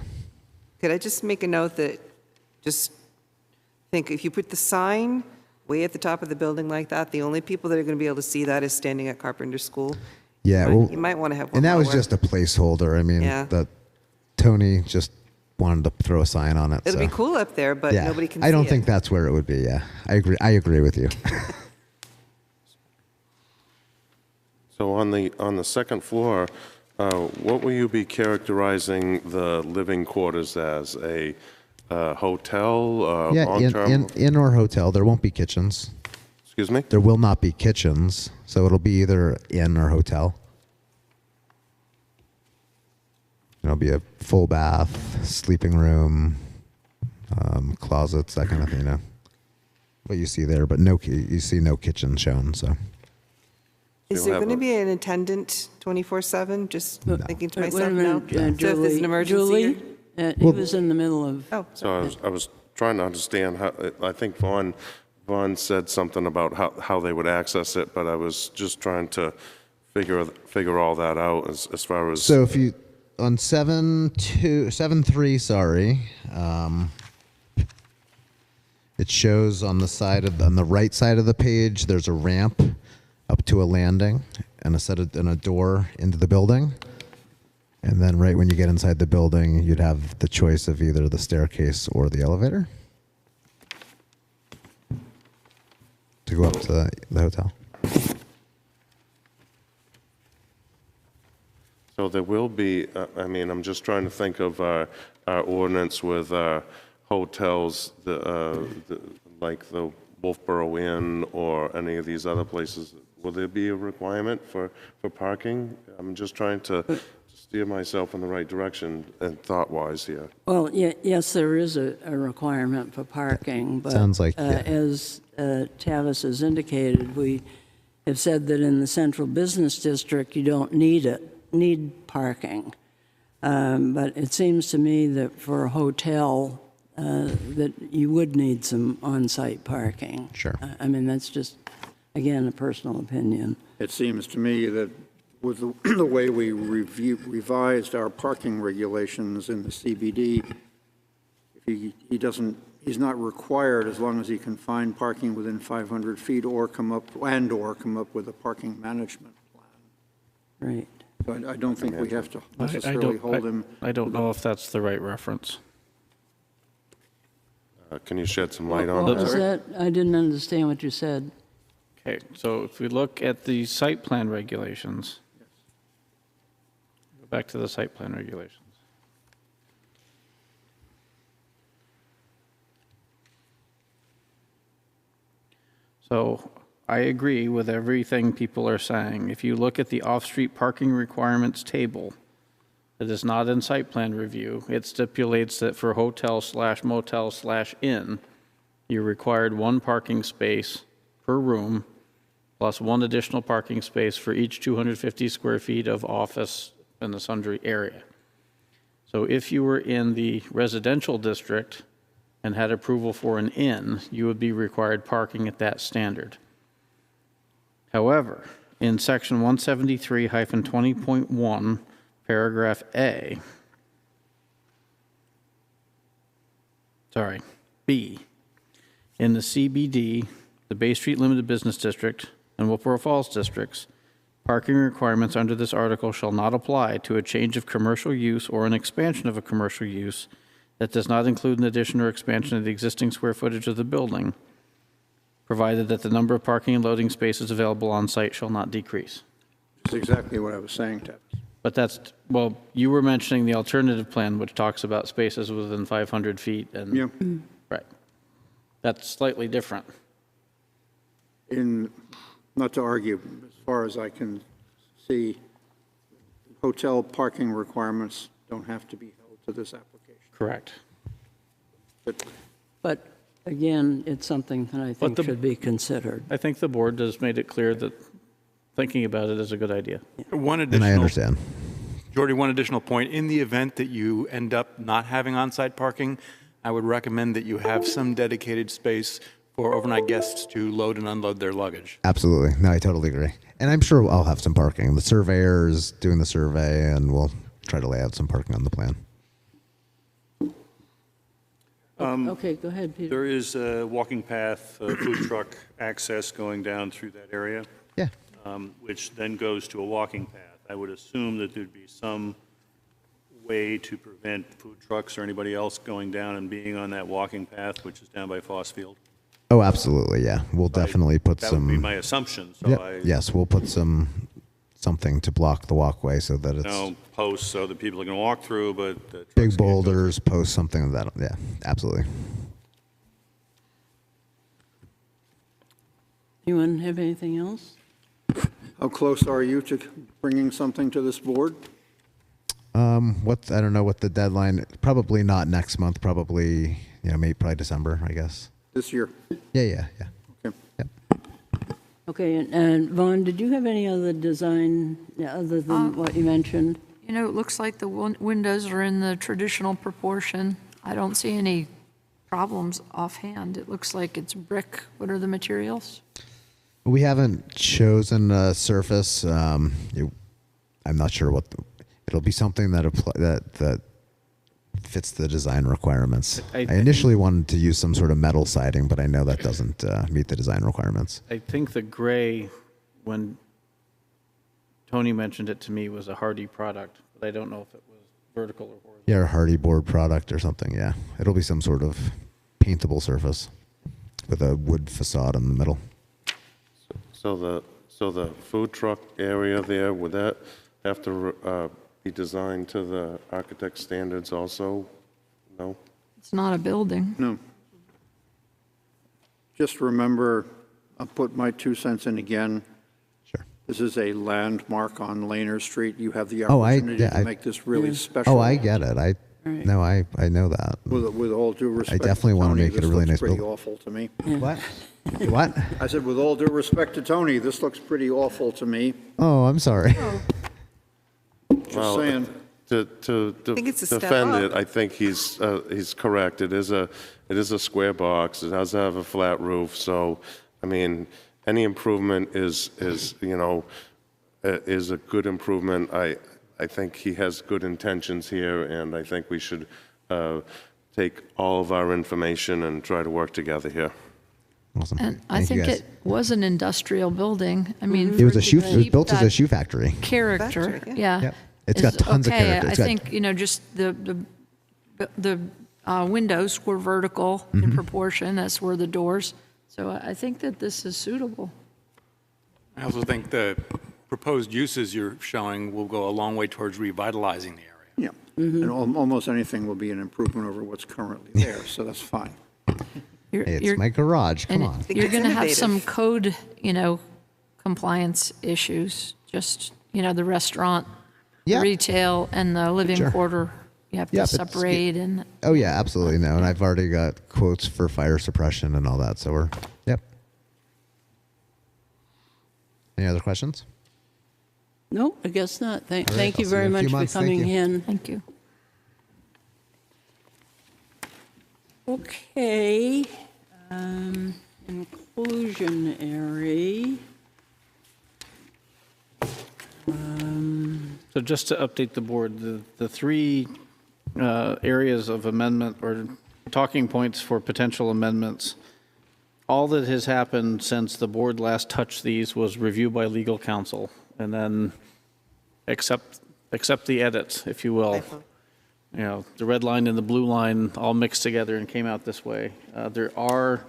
Could I just make a note that think if you put the sign way at the top of the building like that, the only people that are going to be able to see that is standing at Carpenter School. Yeah, well, you might want to have one. And that was lower. just a placeholder. Yeah. Tony just wanted to throw a sign on it. It'll be cool up there, but yeah, nobody can see I don't it. think that's where it would be. Yeah, I agree with you. So on the second floor, what will you be characterizing the living quarters as? A hotel? Yeah, long-term? in or hotel. There won't be kitchens. Excuse me? There will not be kitchens, so it'll be either inn or hotel. It'll be a full bath, sleeping room, closets, that kind of thing. What you see there, but you see no kitchen shown. So. Is there going to be an attendant 24/7? Just thinking to Wait myself a now. minute, So if there's an emergency. Julie, he was in the middle of. Oh, So I was trying to understand how, I think Vaughn said something about how they would access it, but I was just trying to figure all that out as far as. So if you, on 7-3, sorry, it shows on the right side of the page, there's a ramp up to a landing and a door into the building. And then right when you get inside the building, you'd have the choice of either the staircase or the elevator to go up to the hotel. So there will be, I'm just trying to think of our ordinance with hotels, like the Wolfeboro Inn or any of these other places. Will there be a requirement for parking? I'm just trying to steer myself in the right direction and thought-wise here. Well, yes, there is a requirement for parking, but Sounds like, yeah. as Tavis has indicated, we have said that in the central business district, you don't need parking. But it seems to me that for a hotel, that you would need some on-site parking. Sure. I mean, that's just, again, a personal opinion. It seems to me that with the way we revised our parking regulations in the CBD, if he's not required as long as he can find parking within 500 feet or come up with a parking management plan. Right. So I don't think we have to necessarily hold him. I don't know if that's the right reference. Can you shed some light on What that? was that? I didn't understand what you said. Okay, so if we look at the site plan regulations, go back to the site plan regulations. So I agree with everything people are saying. If you look at the off-street parking requirements table, that is not in site plan review, it stipulates that for hotel/motel/inn, you're required one parking space per room, plus one additional parking space for each 250 square feet of office in the sundry area. So if you were in the residential district and had approval for an inn, you would be required parking at that standard. However, in section 173-20.1, paragraph B, in the CBD, the Bay Street Limited Business District, and Wolfeboro Falls districts, parking requirements under this article shall not apply to a change of commercial use or an expansion of a commercial use that does not include an addition or expansion of the existing square footage of the building, provided that the number of parking and loading spaces available on site shall not decrease. That's exactly what I was saying, Ted. But that's, well, you were mentioning the alternative plan, which talks about spaces within 500 feet and. Yeah. Right. That's slightly different. Not to argue, as far as I can see, hotel parking requirements don't have to be held to this application. Correct. But again, it's something that I think should be considered. I think the board has made it clear that thinking about it is a good idea. One And I additional, understand. Jordy, one additional point. In the event that you end up not having on-site parking, I would recommend that you have some dedicated space for overnight guests to load and unload their luggage. Absolutely. No, I totally agree. And I'm sure I'll have some parking. The surveyor is doing the survey, and we'll try to lay out some parking on the plan. Okay, go ahead, Peter. There is a walking path, food truck access going down through that area, Yeah. which then goes to a walking path. I would assume that there'd be some way to prevent food trucks or anybody else going down and being on that walking path, which is down by Foss Field. Oh, absolutely. Yeah. We'll definitely put That some. would be my assumption, so Yep. Yes, we'll put something to block the walkway so that it's posts so that people are going to walk through, but the trucks big can't go through. boulders, post something of that. Yeah, absolutely. Anyone have anything else? How close are you to bringing something to this board? I don't know what the deadline. Probably not next month. Probably maybe probably December, I guess. This year? Yeah. Okay. Yep. Okay, and Vaughn, did you have any other design other than what you mentioned? You know, it looks like the windows are in the traditional proportion. I don't see any problems offhand. It looks like it's brick. What are the materials? We haven't chosen a surface. I'm not sure what it'll be. Something that fits the design requirements. I initially wanted to use some sort of metal siding, but I know that doesn't meet the design requirements. I think the gray, when Tony mentioned it to me, was a Hardy product, but I don't know if it was vertical or horizontal. Yeah, a Hardy board product or something. Yeah, it'll be some sort of paintable surface with a wood facade in the middle. So the food truck area there, would that have to be designed to the architect standards also? No? It's not a building. No. Just remember, I'll put my 2 cents in again. Sure. This is a landmark on Laner Street. You have the Oh, opportunity to make this really special. Oh, I get it. I know that. With all due respect, I definitely want to Tony, make it a this really looks nice pretty building. awful to me. What? What? I said, with all due respect to Tony, this looks pretty awful to me. Oh, I'm sorry. Just saying. to think it's a step defend up. it, I think he's correct. It is a square box. It does have a flat roof. So, I mean, any improvement is a good improvement. I think he has good intentions here, and I think we should take all of our information and try to work together here. Awesome. And I Thank you, think guys. it was an industrial building. I mean, It was a for shoe. to It was keep built as a that shoe factory. Character, Factory, yeah. Yep. It's got is tons of okay. character. I It's got- think, just the windows were vertical Mm-hmm. in proportion, as were the doors. So I think that this is suitable. I also think the proposed uses you're showing will go a long way towards revitalizing the area. Yeah, and almost anything will be an improvement over what's currently there, so that's fine. You're- Hey, it's you're- my garage. Come and on. think You're it's going to have innovative. some code, compliance issues, just, the restaurant, the Yeah. retail, and the living Sure. quarter. You have to Yeah, but it's- separate and. Oh yeah, absolutely no. And I've already got quotes for fire suppression and all that. So we're yep. Any other questions? No, I guess not. Thank All right, you I'll see very you in a much few for months. Thank coming you. in. Thank you. Okay, inclusionary. So just to update the board, the three areas of amendment or talking points for potential amendments, all that has happened since the board last touched these was review by legal counsel, and then accept the edits, if you will. The red line and the blue line all mixed together and came out this way. There are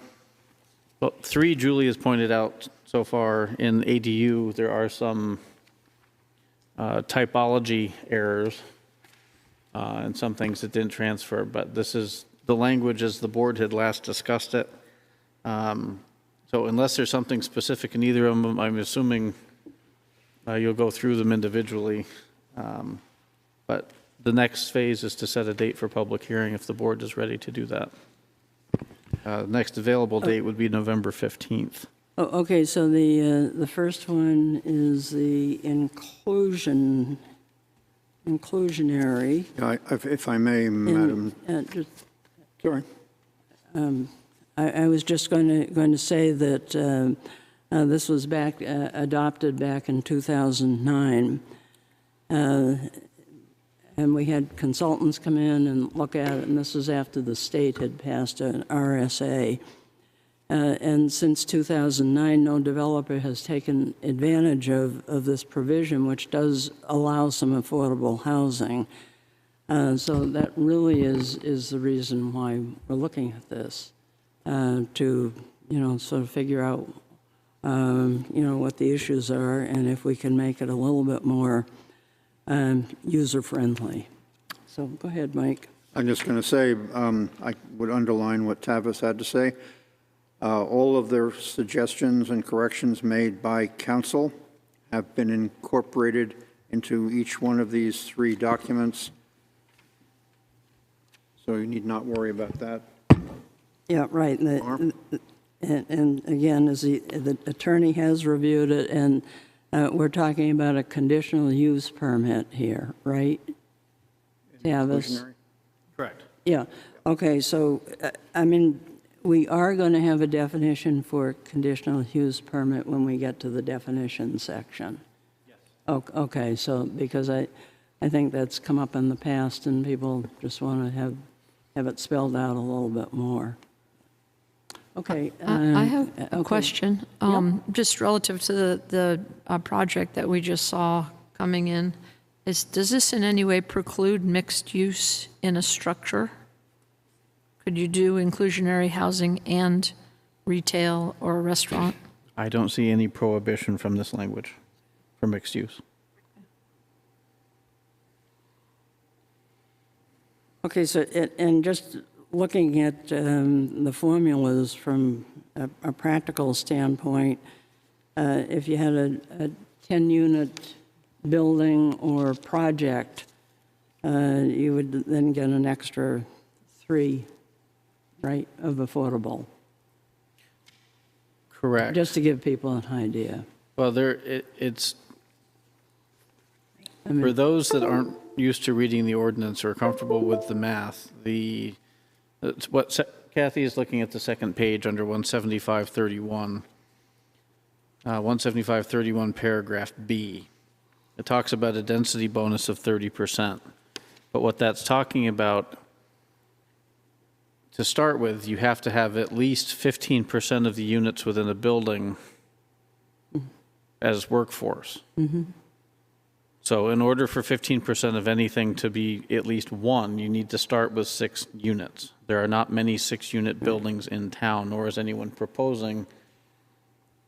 three Julie has pointed out so far in ADU. There are some typology errors and some things that didn't transfer, but this is the language as the board had last discussed it. So unless there's something specific in either of them, I'm assuming you'll go through them individually. But the next phase is to set a date for public hearing if the board is ready to do that. Next available date would be November 15th. Oh, okay, so the first one is the inclusionary. If I may, Madam, Just sorry. I was just going to say that this was adopted back in 2009, and we had consultants come in and look at it, and this was after the state had passed an RSA. And since 2009, no developer has taken advantage of this provision, which does allow some affordable housing. So that really is the reason why we're looking at this. To, sort of figure out, what the issues are and if we can make it a little bit more user-friendly. So go ahead, Mike. I'm just going to say, I would underline what Tavis had to say. All of their suggestions and corrections made by council have been incorporated into each one of these three documents. So you need not worry about that. Yeah, right. And again, as the attorney has reviewed it, and we're talking about a conditional use permit here, right? Tavis? Inclusionary. Correct. Yeah, okay, so, we are going to have a definition for conditional use permit when we get to the definition section. Yes. Okay, so, because I think that's come up in the past, and people just want to have it spelled out a little bit more. Okay. I have a okay. question, just relative to the project that we just saw coming in. Does this in any way preclude mixed use in a structure? Could you do inclusionary housing and retail or a restaurant? I don't see any prohibition from this language for mixed use. Okay, so, and just looking at the formulas from a practical standpoint, if you had a 10-unit building or project, you would then get an extra 3, right, of affordable, Correct. just to give people an idea. Well, it's for those that aren't used to reading the ordinance or comfortable with the math, Kathy is looking at the second page under 175.31. 175.31 paragraph B. It talks about a density bonus of 30%. But what that's talking about, to start with, you have to have at least 15% of the units within a building as workforce. So in order for 15% of anything to be at least one, you need to start with 6 units. There are not many 6-unit buildings in town, nor is anyone proposing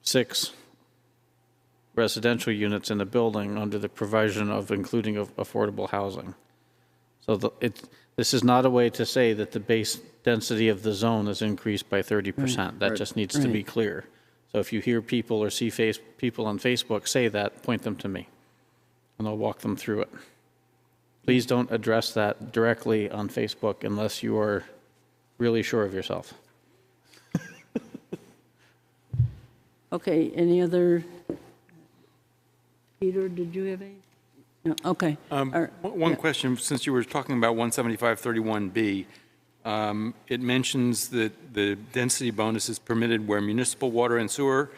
6 residential units in a building under the provision of including affordable housing. So this is not a way to say that the base density of the zone is increased by 30%. That just needs to be clear. So if you hear people or see people on Facebook say that, point them to me, and I'll walk them through it. Please don't address that directly on Facebook unless you are really sure of yourself. Okay, any other? Peter, did you have any? No, okay. One question, since you were talking about 175.31B, it mentions that the density bonus is permitted where municipal water and sewer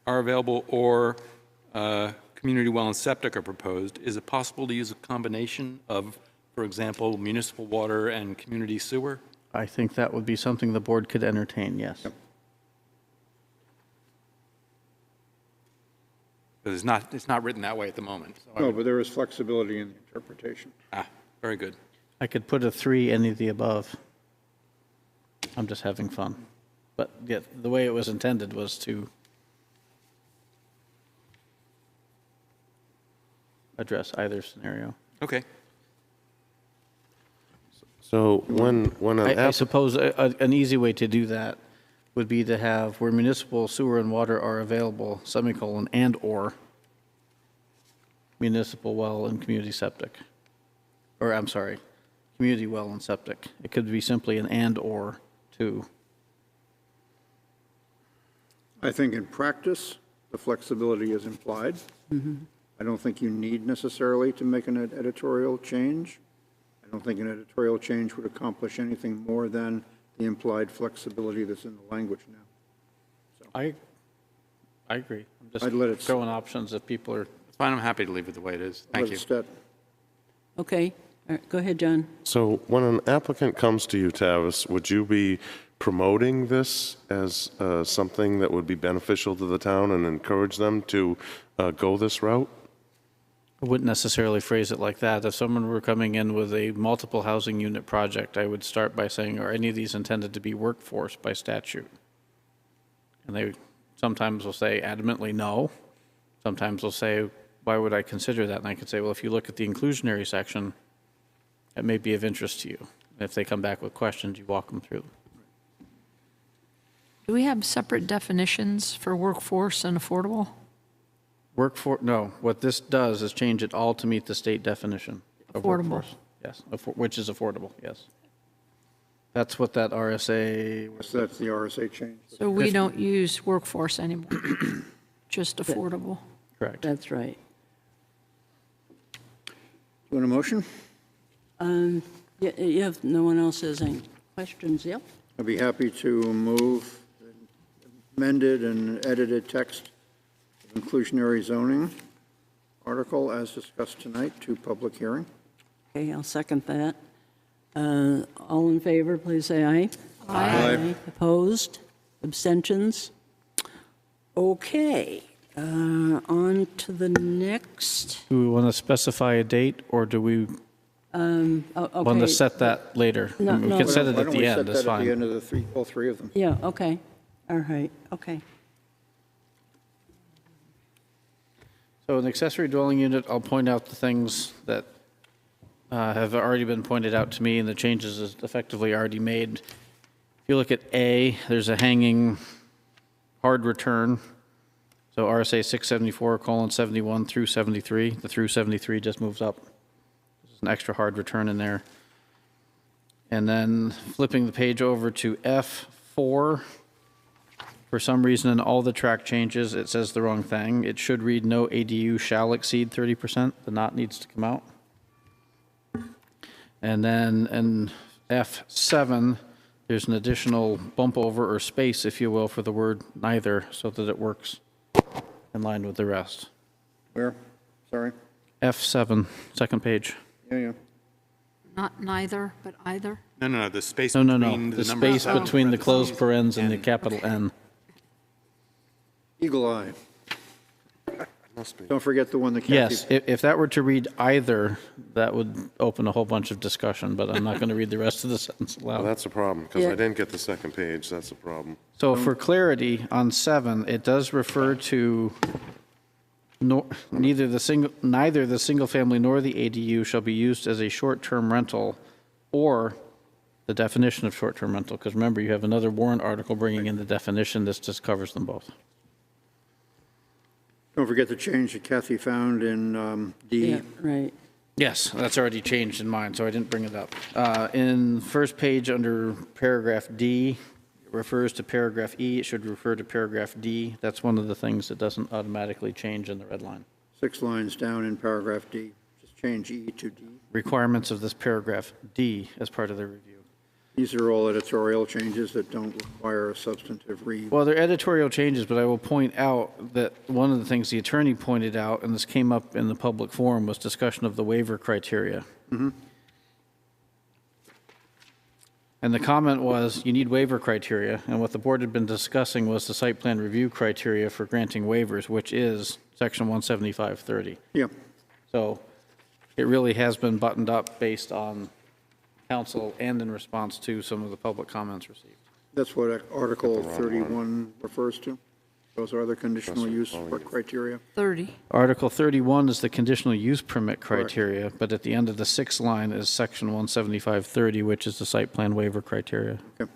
are available or community well and septic are proposed. Is it possible to use a combination of, for example, municipal water and community sewer? I think that would be something the board could entertain, yes. Yep. It's not written that way at the moment. So No, but there is flexibility in the interpretation. very good. I could put a 3, any of the above. I'm just having fun. But yeah, the way it was intended was to address either scenario. Okay. So when I suppose an easy way to do that would be to have where municipal sewer and water are available, semicolon, and/or municipal well and community septic. Or, I'm sorry, community well and septic. It could be simply an and/or too. I think in practice, the flexibility is implied. I don't think you need necessarily to make an editorial change. I don't think an editorial change would accomplish anything more than the implied flexibility that's in the language now. I agree. I'm just I'd let it throwing options if people are. It's fine. I'm happy to leave it the way it is. Thank Let you. it stand. Okay, all right, go ahead, John. So when an applicant comes to you, Tavis, would you be promoting this as something that would be beneficial to the town and encourage them to go this route? I wouldn't necessarily phrase it like that. If someone were coming in with a multiple housing unit project, I would start by saying, are any of these intended to be workforce by statute? And they sometimes will say adamantly no. Sometimes they'll say, why would I consider that? And I could say, well, if you look at the inclusionary section, it may be of interest to you. And if they come back with questions, you walk them through. Do we have separate definitions for workforce and affordable? No, what this does is change it all to meet the state definition of Affordable. workforce. Yes, which is affordable, yes. That's what that RSA, So that's the RSA change. So we don't use workforce anymore, just affordable. correct. That's right. You want a motion? Yeah, if no one else has any questions, yep. I'd be happy to move amended and edited text of inclusionary zoning article as discussed tonight to public hearing. Okay, I'll second that. All in favor, please say aye. Aye. Opposed? Abstentions? Okay, on to the next. Do we want to specify a date, or do we want Okay. to set that later? No, We no. can set it Why at don't the we end, set that's that at the fine. end of all 3 of them? Yeah, okay, all right, okay. So an accessory dwelling unit, I'll point out the things that have already been pointed out to me, and the changes is effectively already made. If you look at A, there's a hanging hard return. So RSA 674:71 through 73. The through 73 just moves up. There's an extra hard return in there. And then flipping the page over to F4, for some reason in all the track changes, it says the wrong thing. It should read no ADU shall exceed 30%. The not needs to come out. And then in F7, there's an additional bump over or space, if you will, for the word neither, so that it works in line with the rest. Where? Sorry? F7, second page. Yeah. Not neither, but either. No, the space No, between the the number space seven between the parentheses closed parens and the and- capital N. Eagle eye. Must be. Don't forget the one that Kathy. Yes, if that were to read either, that would open a whole bunch of discussion, but I'm not going to read the rest of the sentence Well, aloud. that's a problem, because Yeah. I didn't get the second page, that's a problem. So for clarity, on 7, it does refer to neither the single family nor the ADU shall be used as a short-term rental, or the definition of short-term rental, because remember, you have another warrant article bringing in the definition. This just covers them both. Don't forget the change that Kathy found in D. Yeah, right. Yes, that's already changed in mine, so I didn't bring it up. In first page under paragraph D, it refers to paragraph E. It should refer to paragraph D. That's one of the things that doesn't automatically change in the red line. 6 lines down in paragraph D. Just change E to D. Requirements of this paragraph D as part of the review. These are all editorial changes that don't require a substantive read. Well, they're editorial changes, but I will point out that one of the things the attorney pointed out, and this came up in the public forum, was discussion of the waiver criteria. And the comment was, you need waiver criteria, and what the board had been discussing was the site plan review criteria for granting waivers, which is section 17530. Yeah. So it really has been buttoned up based on council and in response to some of the public comments received. That's what Article 31 refers to. Those are the conditional use criteria. 30. Article 31 is the conditional use permit criteria, but at the end of the 6th line is section 17530, which is the site plan waiver criteria. Okay.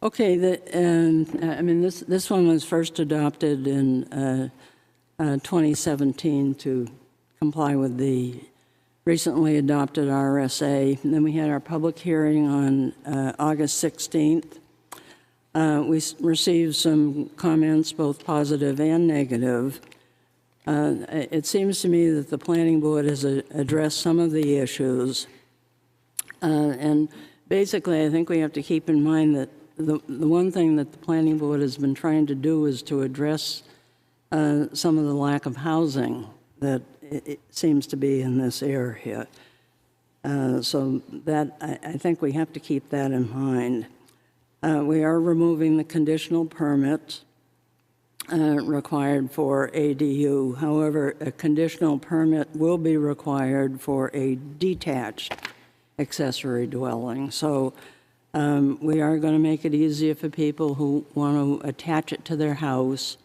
Okay, this one was first adopted in 2017 to comply with the recently adopted RSA. And then we had our public hearing on August 16th. We received some comments, both positive and negative. It seems to me that the planning board has addressed some of the issues. And basically, I think we have to keep in mind that the one thing that the planning board has been trying to do is to address some of the lack of housing that it seems to be in this area. So that, I think we have to keep that in mind. We are removing the conditional permit required for ADU. However, a conditional permit will be required for a detached accessory dwelling. So we are going to make it easier for people who want to attach it to their house,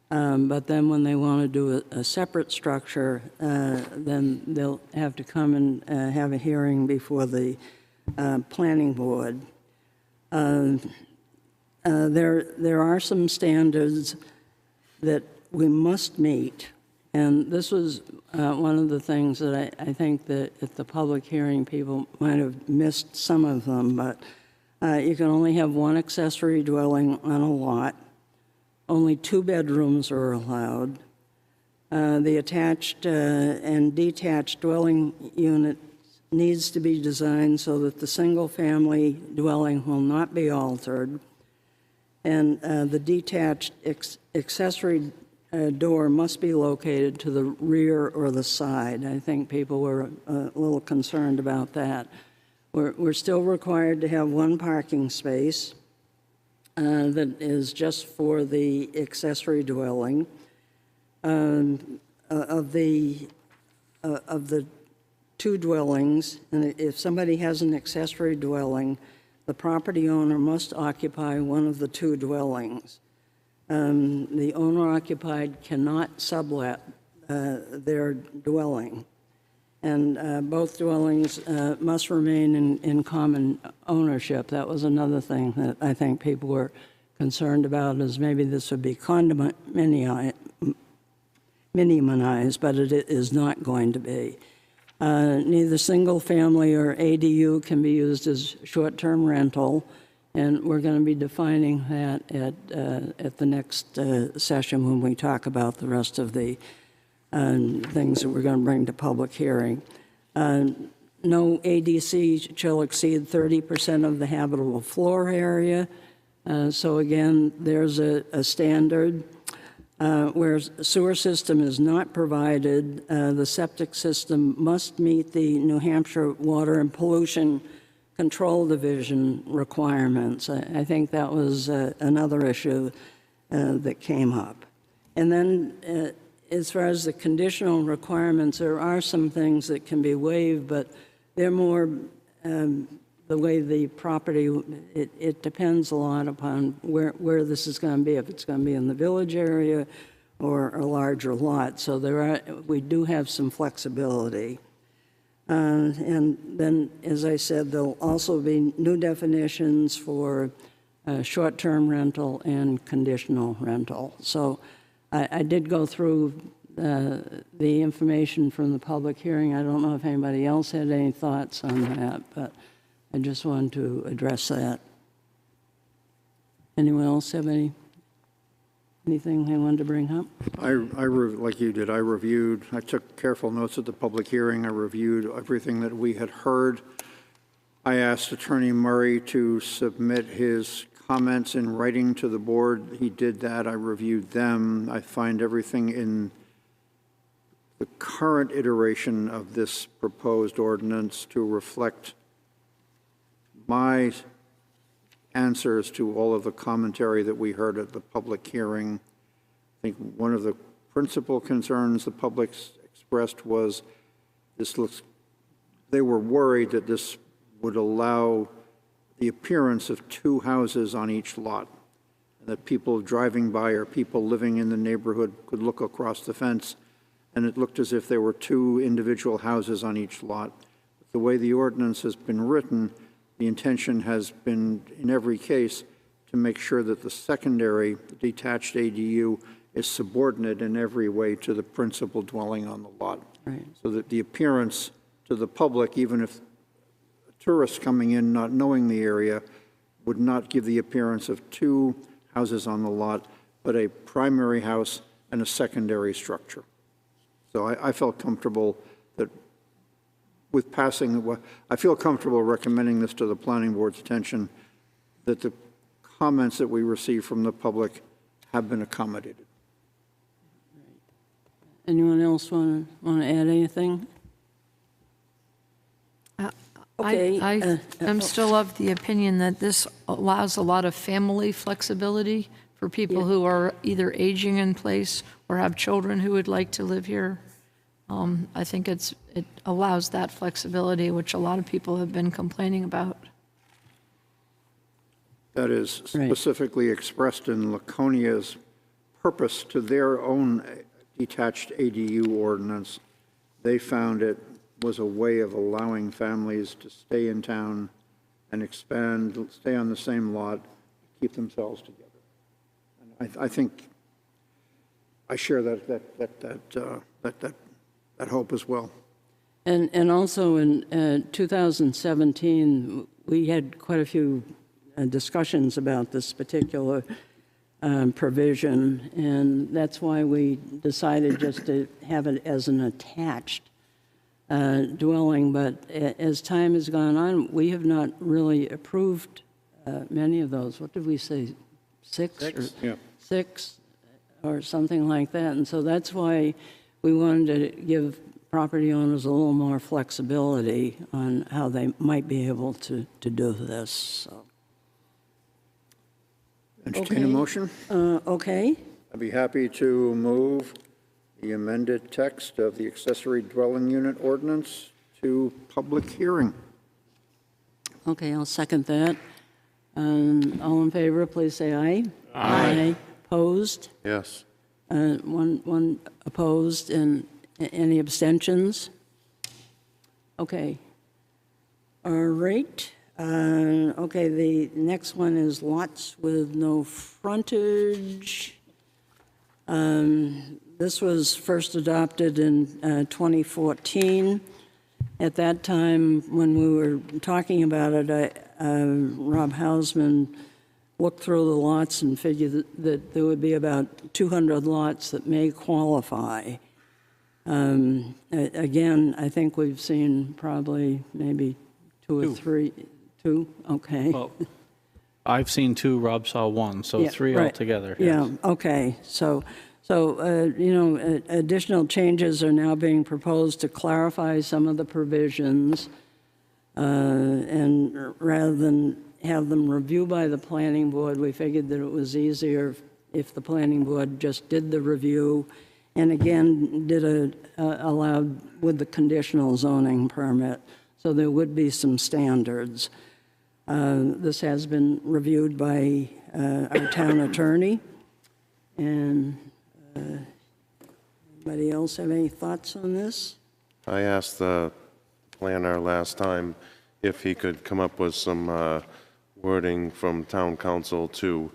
but then when they want to do a separate structure, then they'll have to come and have a hearing before the planning board. There are some standards that we must meet, and this was one of the things that I think that at the public hearing people might have missed some of them, but you can only have one accessory dwelling on a lot. Only 2 bedrooms are allowed. The attached and detached dwelling unit needs to be designed so that the single-family dwelling will not be altered. And the detached accessory door must be located to the rear or the side. I think people were a little concerned about that. We're still required to have 1 parking space that is just for the accessory dwelling. Of the 2 dwellings, and if somebody has an accessory dwelling, the property owner must occupy one of the 2 dwellings. The owner-occupied cannot sublet their dwelling. And both dwellings must remain in common ownership. That was another thing that I think people were concerned about, is maybe this would be minimized, but it is not going to be. Neither single-family or ADU can be used as short-term rental, and we're going to be defining that at the next session when we talk about the rest of the things that we're going to bring to public hearing. No ADC shall exceed 30% of the habitable floor area. So again, there's a standard. Where sewer system is not provided, the septic system must meet the New Hampshire Water and Pollution Control Division requirements. I think that was another issue that came up. And then as far as the conditional requirements, there are some things that can be waived, but they're more the way the property, it depends a lot upon where this is going to be, if it's going to be in the village area or a larger lot. So we do have some flexibility. And then, as I said, there'll also be new definitions for short-term rental and conditional rental. So I did go through the information from the public hearing. I don't know if anybody else had any thoughts on that, but I just wanted to address that. Anyone else have anything they wanted to bring up? Like you did, I took careful notes at the public hearing. I reviewed everything that we had heard. I asked Attorney Murray to submit his comments in writing to the board. He did that. I reviewed them. I find everything in the current iteration of this proposed ordinance to reflect my answers to all of the commentary that we heard at the public hearing. I think one of the principal concerns the public expressed was they were worried that this would allow the appearance of two houses on each lot, and that people driving by or people living in the neighborhood could look across the fence and it looked as if there were two individual houses on each lot. The way the ordinance has been written, the intention has been, in every case, to make sure that the secondary detached ADU is subordinate in every way to the principal dwelling on the lot. Right. So that the appearance to the public, even if tourists coming in not knowing the area, would not give the appearance of two houses on the lot, but a primary house and a secondary structure. So I felt comfortable that with passing, I feel comfortable recommending this to the planning board's attention, that the comments that we received from the public have been accommodated. Anyone else want to add anything? Okay. I'm still of the opinion that this allows a lot of family flexibility for people who are either aging in place or have children who would like to live here. I think it allows that flexibility, which a lot of people have been complaining about. That is specifically expressed in Laconia's purpose to their own detached ADU ordinance. They found it was a way of allowing families to stay in town and expand, stay on the same lot, keep themselves together. And I think I share that hope as well. And also in 2017, we had quite a few discussions about this particular provision, and that's why we decided just to have it as an attached dwelling. But as time has gone on, we have not really approved many of those. What did we say? Six? Yeah. Six or something like that. And so that's why we wanted to give property owners a little more flexibility on how they might be able to do this. So. Entertain a motion? Okay. I'd be happy to move the amended text of the accessory dwelling unit ordinance to public hearing. Okay, I'll second that. All in favor, please say aye. Aye. Opposed? Yes. One opposed, and any abstentions? Okay. All right. Okay, the next one is lots with no frontage. This was first adopted in 2014. At that time, when we were talking about it, Rob Hausman looked through the lots and figured that there would be about 200 lots that may qualify. Again, I think we've seen probably maybe two or three. Two? Okay. Well, I've seen 2, Rob saw 1, so Yeah, 3 right. altogether. Yeah, Yes. okay. So, additional changes are now being proposed to clarify some of the provisions. And rather than have them reviewed by the planning board, we figured that it was easier if the planning board just did the review and again did allowed with the conditional zoning permit. So there would be some standards. This has been reviewed by our town attorney. And anybody else have any thoughts on this? I asked the planner last time if he could come up with some wording from town council to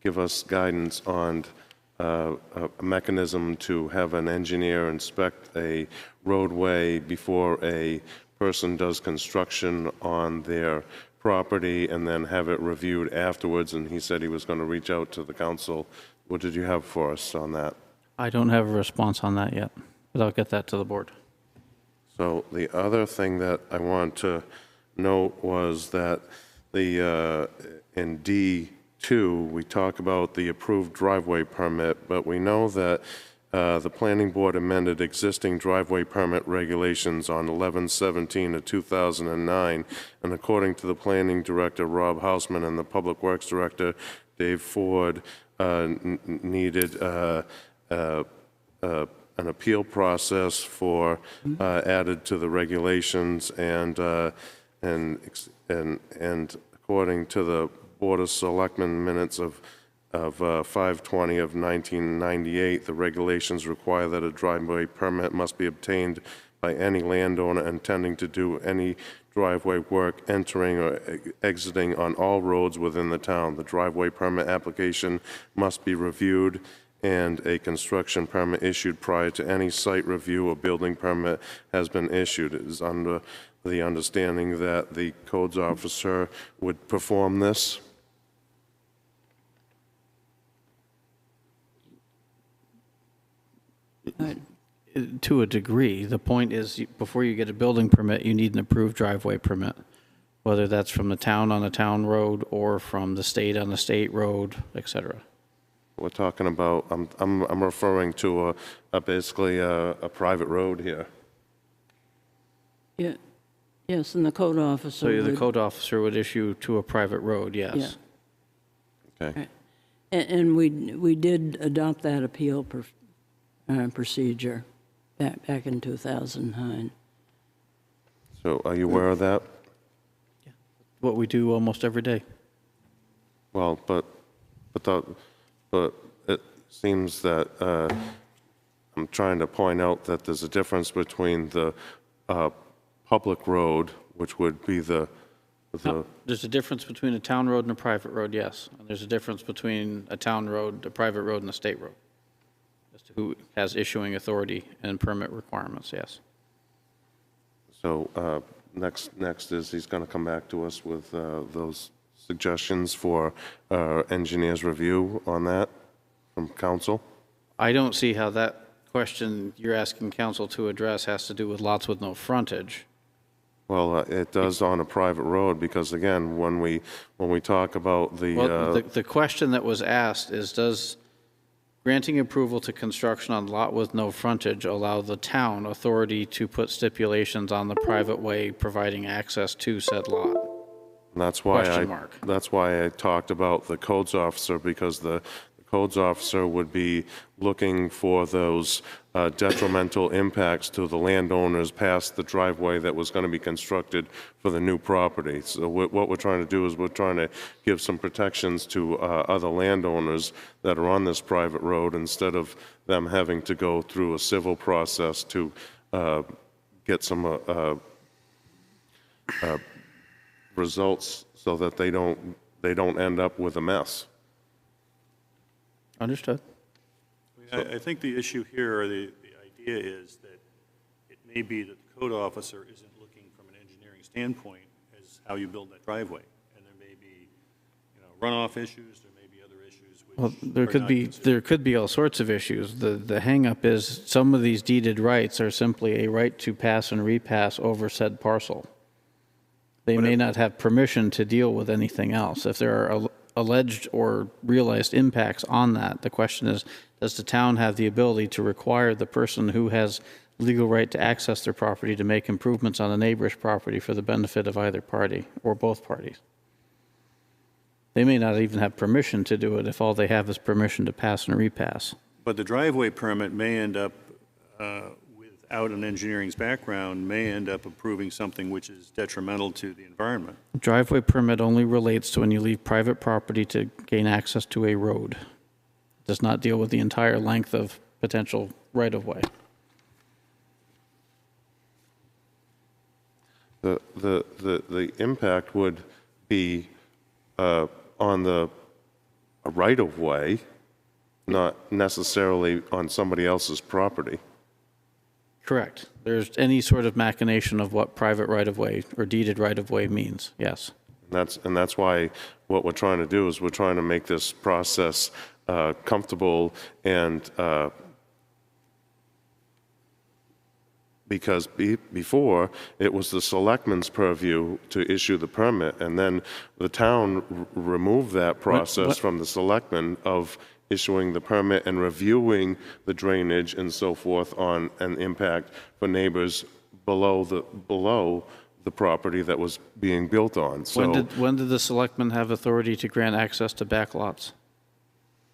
give us guidance on a mechanism to have an engineer inspect a roadway before a person does construction on their property and then have it reviewed afterwards, and he said he was going to reach out to the council. What did you have for us on that? I don't have a response on that yet, but I'll get that to the board. So the other thing that I want to note was that the in D2, we talk about the approved driveway permit, but we know that the planning board amended existing driveway permit regulations on 11/17 of 2009, and according to the planning director, Rob Hausman, and the public works director, Dave Ford, needed an appeal process for added to the regulations, and according to the Board of Selectmen minutes of 5/20 of 1998, the regulations require that a driveway permit must be obtained by any landowner intending to do any driveway work entering or exiting on all roads within the town. The driveway permit application must be reviewed and a construction permit issued prior to any site review or building permit has been issued. It is under the understanding that the codes officer would perform this. To a degree. The point is, before you get a building permit, you need an approved driveway permit, whether that's from the town on a town road or from the state on a state road, et cetera. We're talking about, I'm referring to basically a private road here. Yeah. Yes, and the code officer. So the would- code officer would issue to a private road, yes. Okay. And we did adopt that appeal procedure back in 2009. So are you aware of that? What we do almost every day. Well, but it seems that I'm trying to point out that there's a difference between the public road, which would be the There's a difference between a town road and a private road, yes. And there's a difference between a town road, a private road, and a state road, as to who has issuing authority and permit requirements, yes. So next is he's going to come back to us with those suggestions for engineer's review on that from council. I don't see how that question you're asking council to address has to do with lots with no frontage. Well, it does on a private road, because again, when we talk about the, Well, the question that was asked is, does granting approval to construction on lot with no frontage allow the town authority to put stipulations on the private way providing access to said lot? and that's why Question mark. that's why I talked about the codes officer, because the codes officer would be looking for those detrimental impacts to the landowners past the driveway that was going to be constructed for the new property. So what we're trying to do is we're trying to give some protections to other landowners that are on this private road, instead of them having to go through a civil process to get some results, so that they don't end up with a mess. Understood. I think the issue here, or the idea is that it may be that the code officer isn't looking from an engineering standpoint as how you build that driveway. And there may be, runoff issues, there may be other issues Well, there could be all sorts of issues. The hangup is some of these deeded rights are simply a right to pass and repass over said parcel. They may not have permission to deal with anything else. If there are alleged or realized impacts on that, the question is, does the town have the ability to require the person who has legal right to access their property to make improvements on a neighbor's property for the benefit of either party or both parties? They may not even have permission to do it if all they have is permission to pass and repass. But the driveway permit may end up, without an engineering's background, may end up approving something which is detrimental to the environment. Driveway permit only relates to when you leave private property to gain access to a road. It does not deal with the entire length of potential right-of-way. The impact would be on a right-of-way, not necessarily on somebody else's property. Correct. There's any sort of machination of what private right-of-way or deeded right-of-way means, yes. And that's why what we're trying to do is we're trying to make this process comfortable and because before, it was the selectmen's purview to issue the permit, and then the town removed that process from the selectmen of issuing the permit and reviewing the drainage and so forth on an impact for neighbors below the property that was being built on. So When did the selectmen have authority to grant access to backlots?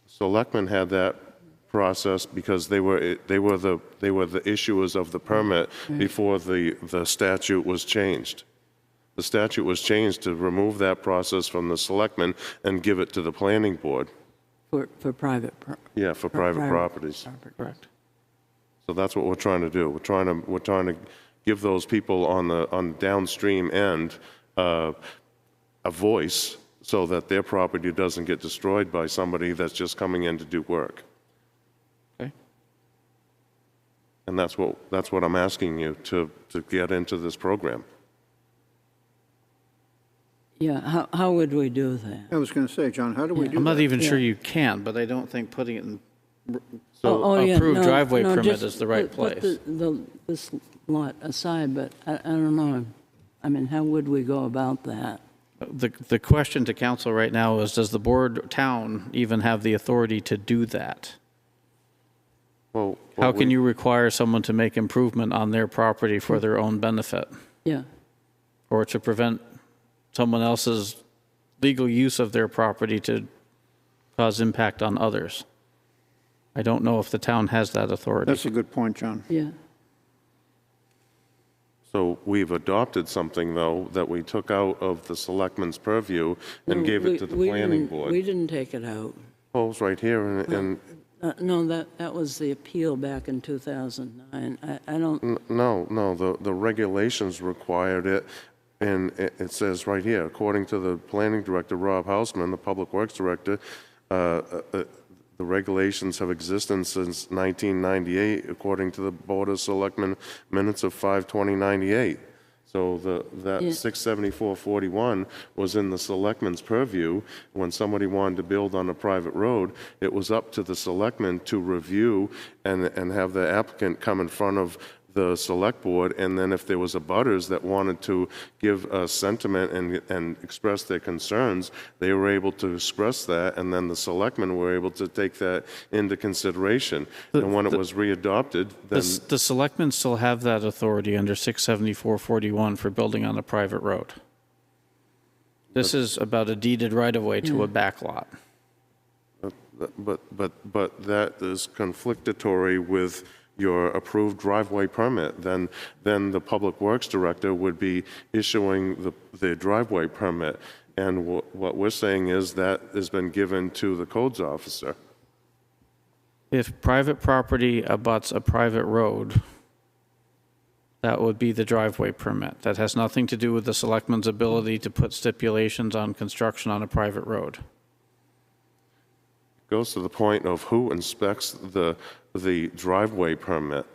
selectmen had that process because they were the issuers of the permit before the statute was changed. The statute was changed to remove that process from the selectmen and give it to the planning board. For private. Yeah, for private properties. Correct. So that's what we're trying to do. We're trying to give those people on the downstream end a voice so that their property doesn't get destroyed by somebody that's just coming in to do work. Okay. And that's what I'm asking you to get into this program. Yeah, how would we do that? I was going to say, John, how do we do that? I'm not even sure you can, but I don't think putting it in Yeah, approved driveway permit just is the right put place. this lot aside, but I don't know. I mean, how would we go about that? The question to council right now is, does the board town even have the authority to do that? Well, How can you require someone to make improvement on their property for their own benefit? Yeah, Or to prevent someone else's legal use of their property to cause impact on others? I don't know if the town has that authority. That's a good point, John. yeah. So we've adopted something, though, that we took out of the selectmen's purview and No, gave it to the planning board. We didn't take it out. Oh, it's right here, and No, that was the appeal back in 2009. I don't, no, the regulations required it, and it says right here, according to the planning director, Rob Hausman, the public works director, the regulations have existed since 1998, according to the Board of Selectmen minutes of 5/20/98. So that 67441 was in the selectmen's purview. When somebody wanted to build on a private road, it was up to the selectmen to review and have the applicant come in front of the select board, and then if there was abutters that wanted to give a sentiment and express their concerns, they were able to express that, and then the selectmen were able to take that into consideration. And when it was readopted, then... The selectmen still have that authority under 67441 for building on a private road. This is about a deeded right-of-way to a backlot. But that is conflictory with your approved driveway permit. Then the public works director would be issuing the driveway permit. And what we're saying is that has been given to the codes officer. If private property abuts a private road, that would be the driveway permit. That has nothing to do with the selectman's ability to put stipulations on construction on a private road. Goes to the point of who inspects the driveway permit.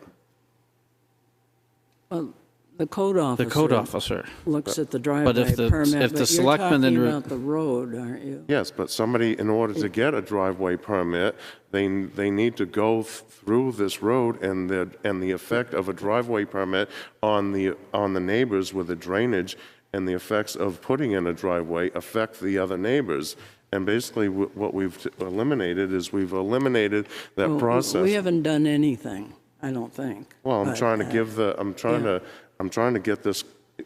well, The code officer. The code officer. Looks at the driveway the- permit, if the but you're selectmen then talking about the road, aren't you? Yes, but somebody, in order to get a driveway permit, they need to go through this road, and the effect of a driveway permit on the neighbors with the drainage and the effects of putting in a driveway affect the other neighbors. And basically, what we've eliminated is we've eliminated that Well, process. We haven't done anything, I don't think. Well, I'm But, trying to give I'm trying to get this,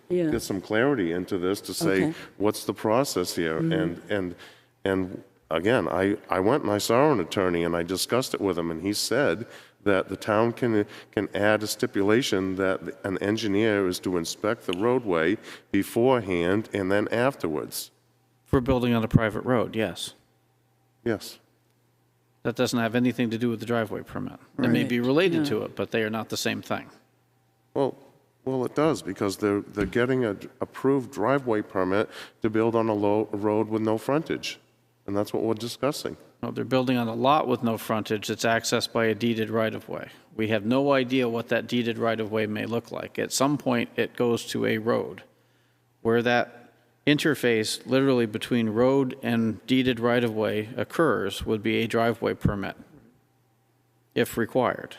Yeah. get some clarity into this to say, Okay. what's the process here? And again, I went and I saw an attorney and I discussed it with him, and he said that the town can add a stipulation that an engineer is to inspect the roadway beforehand and then afterwards. For building on a private road, yes. Yes. That doesn't have anything to do with the driveway permit. They may be Right, related yeah. to it, but they are not the same thing. Well, it does, because they're getting an approved driveway permit to build on a road with no frontage. And that's what we're discussing. No, they're building on a lot with no frontage that's accessed by a deeded right-of-way. We have no idea what that deeded right-of-way may look like. At some point, it goes to a road. Where that interface, literally between road and deeded right-of-way occurs, would be a driveway permit, if required.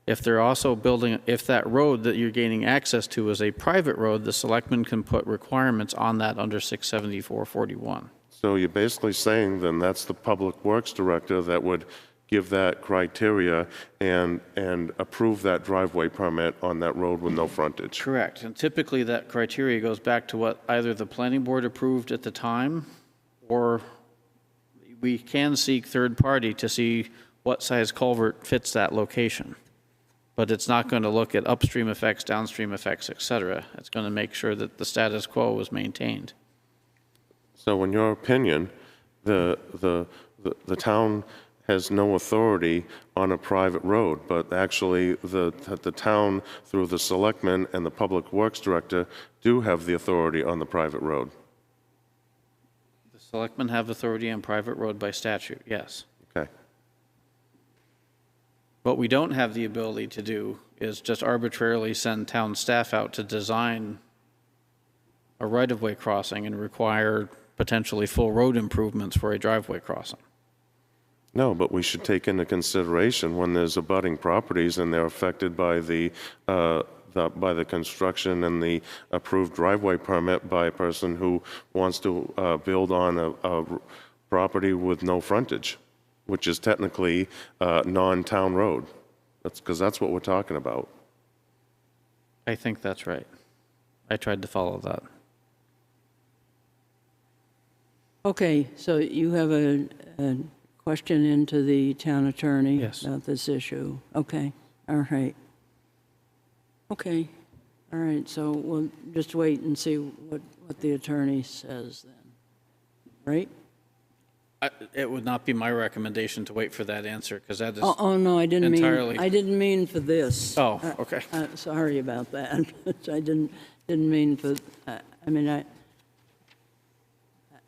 If they're also building, if that road that you're gaining access to is a private road, the selectmen can put requirements on that under 67441. So you're basically saying then that's the Public Works Director that would give that criteria and approve that driveway permit on that road with no frontage? Correct. And typically that criteria goes back to what either the planning board approved at the time, or we can seek third party to see what size culvert fits that location. But it's not going to look at upstream effects, downstream effects, et cetera. It's going to make sure that the status quo is maintained. So in your opinion, the town has no authority on a private road, but actually the town, through the selectmen and the Public Works Director, do have the authority on the private road? The selectmen have authority on private road by statute, yes. Okay. What we don't have the ability to do is just arbitrarily send town staff out to design a right-of-way crossing and require potentially full road improvements for a driveway crossing. No, but we should take into consideration when there's abutting properties and they're affected by by the construction and the approved driveway permit by a person who wants to build on a property with no frontage, which is technically a non-town road. Because that's what we're talking about. I think that's right. I tried to follow that. Okay, so you have a question into the town attorney Yes. about this issue? Okay, all right. Okay, all right, so we'll just wait and see what the attorney says then, right? It would not be my recommendation to wait for that answer, because that is Oh, no, I didn't entirely. I didn't mean for this. Oh, okay. Sorry about that. I didn't mean for, I mean,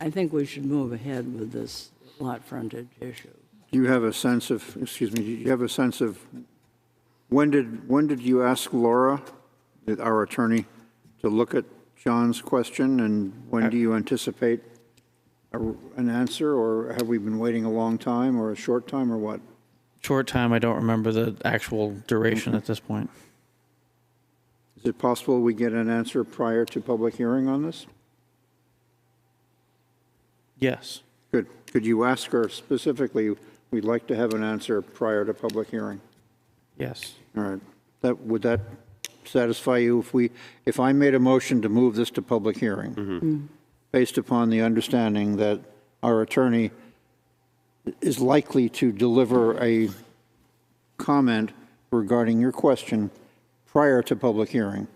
I think we should move ahead with this lot frontage issue. Do you have a sense of, excuse me, do you have a sense of, when did you ask Laura, our attorney, to look at John's question, and when do you anticipate an answer, or have we been waiting a long time, or a short time, or what? Short time, I don't remember the actual duration at this point. Is it possible we get an answer prior to public hearing on this? Yes. Good. Could you ask her specifically, we'd like to have an answer prior to public hearing? Yes. All right. Would that satisfy you if I made a motion to move this to public hearing, based upon the understanding that our attorney is likely to deliver a comment regarding your question prior to public hearing?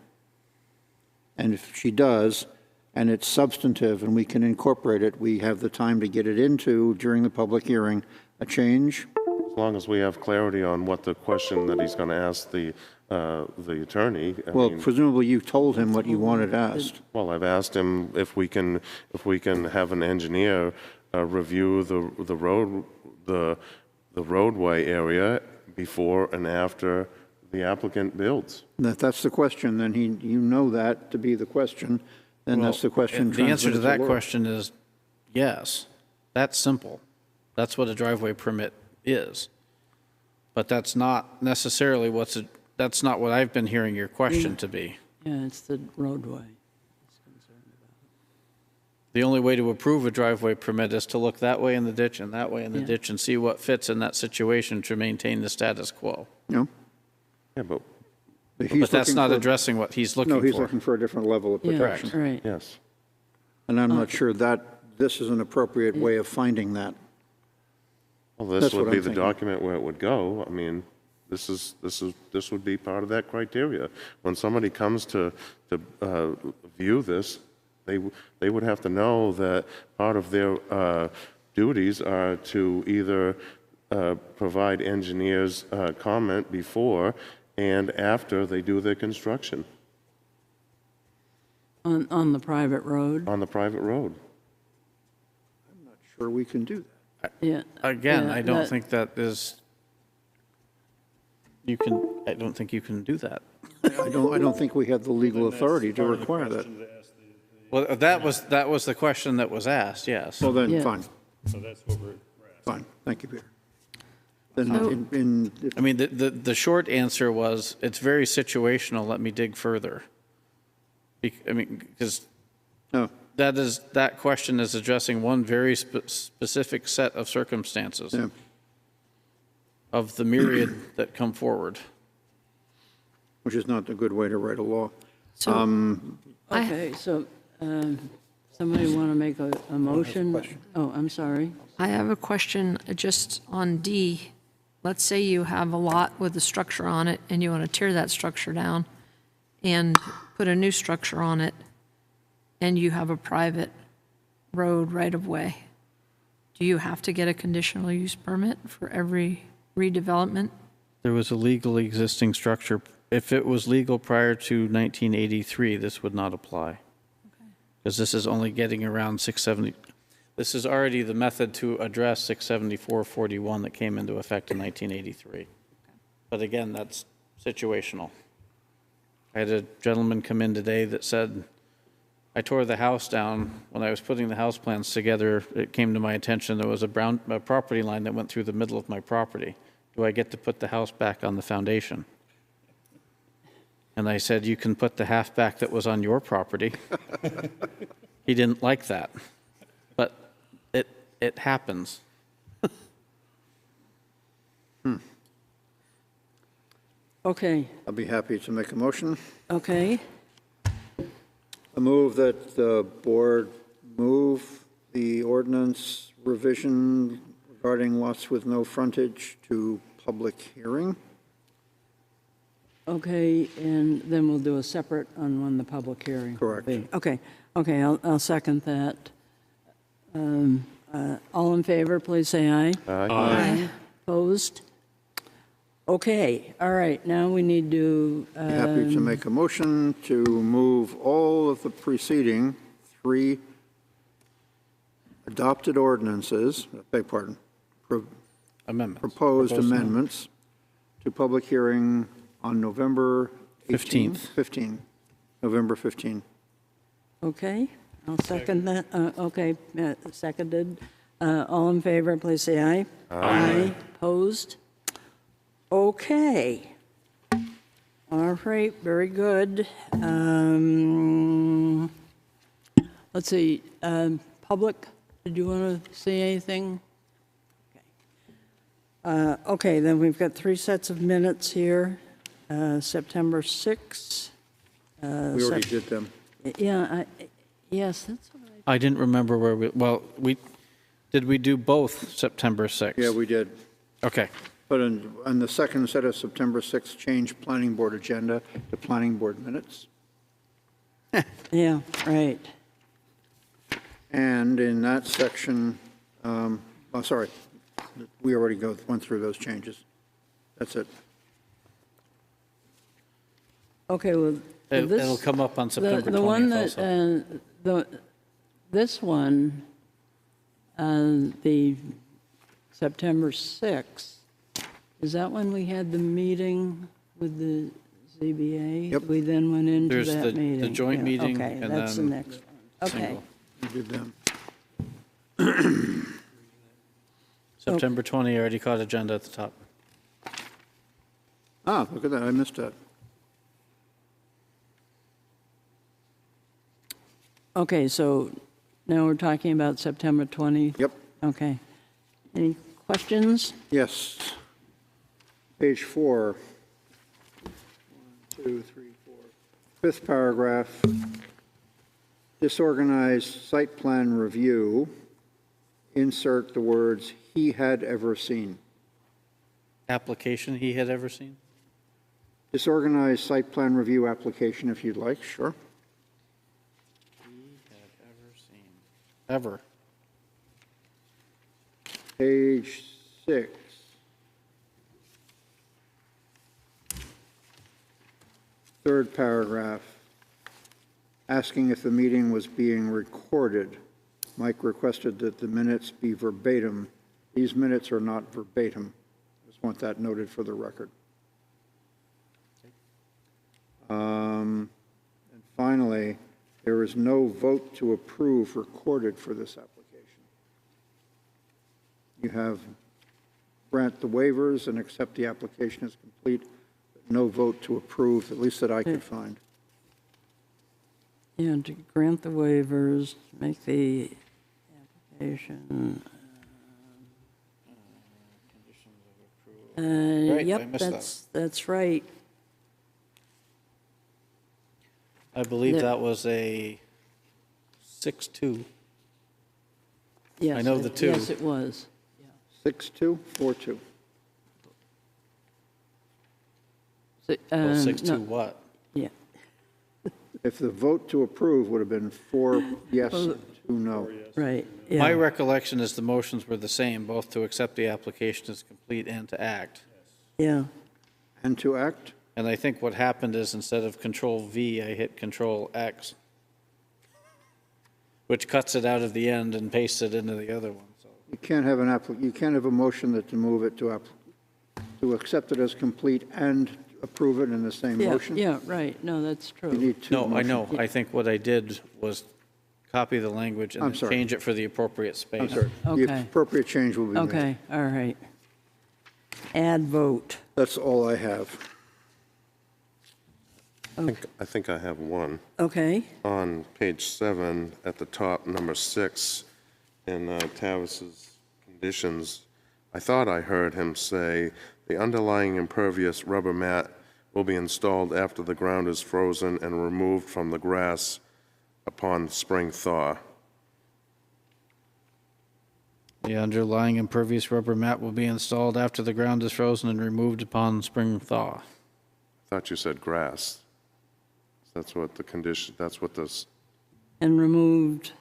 And if she does, and it's substantive and we can incorporate it, we have the time to get it into during the public hearing, a change? As long as we have clarity on what the question that he's going to ask the attorney. I Well, mean, presumably you told him what you wanted asked. well, I've asked him if we can have an engineer review the roadway area before and after the applicant builds. That's the question, then you know that to be the question, then that's the question. The answer to transmitted that Laura. question is yes. That's simple. That's what a driveway permit is. But that's not necessarily that's not what I've been hearing your question to be. Yeah, it's the roadway. The only way to approve a driveway permit is to look that way in the ditch and that way in the Yeah. ditch and see what fits in that situation to maintain the status quo. No? Yeah, but, But that's not addressing what he's looking No, he's for. looking for a different level of Yeah, protection. right. yes. And I'm not sure that this is an appropriate way of finding that. Well, this That's would what be I'm the thinking. document where it would go. I mean, this would be part of that criteria. When somebody comes to view this, they would have to know that part of their duties are to either provide engineers' comment before and after they do their construction On the private road? on the private road. Sure we can do that. Yeah. Again, Yeah, I don't that- think that is, I don't think you can do that. I don't think we have the legal authority to require that. Well, that was the question that was asked, yes. Well, then, Yeah. fine, So that's what we're asking. fine. Thank you, Peter. Then, I mean, the short answer was, it's very situational, let me dig further. I mean, because no, that question is addressing one very specific set of circumstances yeah. of the myriad that come forward. Which is not a good way to write a law. So Okay, so somebody want to make a motion? Oh, I'm sorry. I have a question just on D. Let's say you have a lot with a structure on it and you want to tear that structure down and put a new structure on it, and you have a private road right of way. Do you have to get a conditional use permit for every redevelopment? There was a legal existing structure. If it was legal prior to 1983, this would not apply. Because this is only getting around 670. This is already the method to address 67441 that came into effect in 1983. But again, that's situational. I had a gentleman come in today that said, I tore the house down. When I was putting the house plans together, it came to my attention there was a property line that went through the middle of my property. Do I get to put the house back on the foundation? And I said, you can put the half back that was on your property. He didn't like that, but it happens. Okay, I'll be happy to make a motion. okay. I move that the board move the ordinance revision regarding lots with no frontage to public hearing. Okay, and then we'll do a separate on when the public hearing will Correct. be. Okay, I'll second that. All in favor, please say aye. Aye. Opposed? Okay, all right, now we need to, Be happy to make a motion to move all of the preceding 3 adopted ordinances, I beg pardon, Amendments. proposed amendments to public hearing on November 18th. November 15. okay, I'll second that. Okay, seconded. All in favor, please say aye. Aye. Opposed? Okay. All right, very good. Let's see, public, did you want to say anything? Okay, then we've got 3 sets of minutes here. September 6th. We already did them. Yeah, yes, that's what I, I didn't remember where did we do both September 6th? Yeah, we did. Okay. But on the second set of September 6th, change planning board agenda to planning board minutes. yeah, right. And in that section, sorry, we already went through those changes. That's it. Okay, well, It'll come up on September 20th the one that, also. this one, the September 6th, is that when we had the meeting? with the ZBA? Yep. We then went into There's that the meeting? joint Yeah, meeting okay, and that's the then next one. Okay, single. We did them. September 20, I already caught agenda at the top. Ah, look at that, I missed that. okay, so now we're talking about September 20? Yep, Okay. Any questions? yes. Page 4. 1, 2, 3, 4. Fifth paragraph. Disorganized site plan review. Insert the words "he had ever seen." Application he had ever seen? Disorganized site plan review application, if you'd like, sure. He had ever seen. Ever. Page 6. Third paragraph. Asking if the meeting was being recorded. Mike requested that the minutes be verbatim. These minutes are not verbatim. Just want that noted for the record. And finally, there is no vote to approve recorded for this application. You have grant the waivers and accept the application as complete, but no vote to approve, at least that I could find. Yeah, to grant the waivers, make the application. Right, I Yep, missed that. that's right. I believe The- that was a 6-2. Yes, I know the two. Yes, it was. 6-2, 4-2. So, Well, 6-2 no, what? Yeah, If the vote to approve would have been 4 yes and 2 no. right, My yeah. recollection is the motions were the same, both to accept the application as complete and to act. Yeah, And to act? And I think what happened is instead of Control V, I hit Control X, which cuts it out of the end and pastes it into the other one, so. You can't have you can't have a motion that to move it to accept it as complete and approve it in the same yeah, motion? yeah, right, no, that's You true. need two No, I know. motions. I think what I did was copy the language and I'm then sorry. change it for the appropriate space. I'm sorry. The Okay. appropriate change will be made. Okay, all right. Add vote. That's all I have. I think I have one. Okay, On page 7, at the top, number 6, in Tavis's conditions, I thought I heard him say, "The underlying impervious rubber mat will be installed after the ground is frozen and removed from the grass upon spring thaw." The underlying impervious rubber mat will be installed after the ground is frozen and removed upon spring thaw. I thought you said grass. That's what the condition, that's what this, and removed.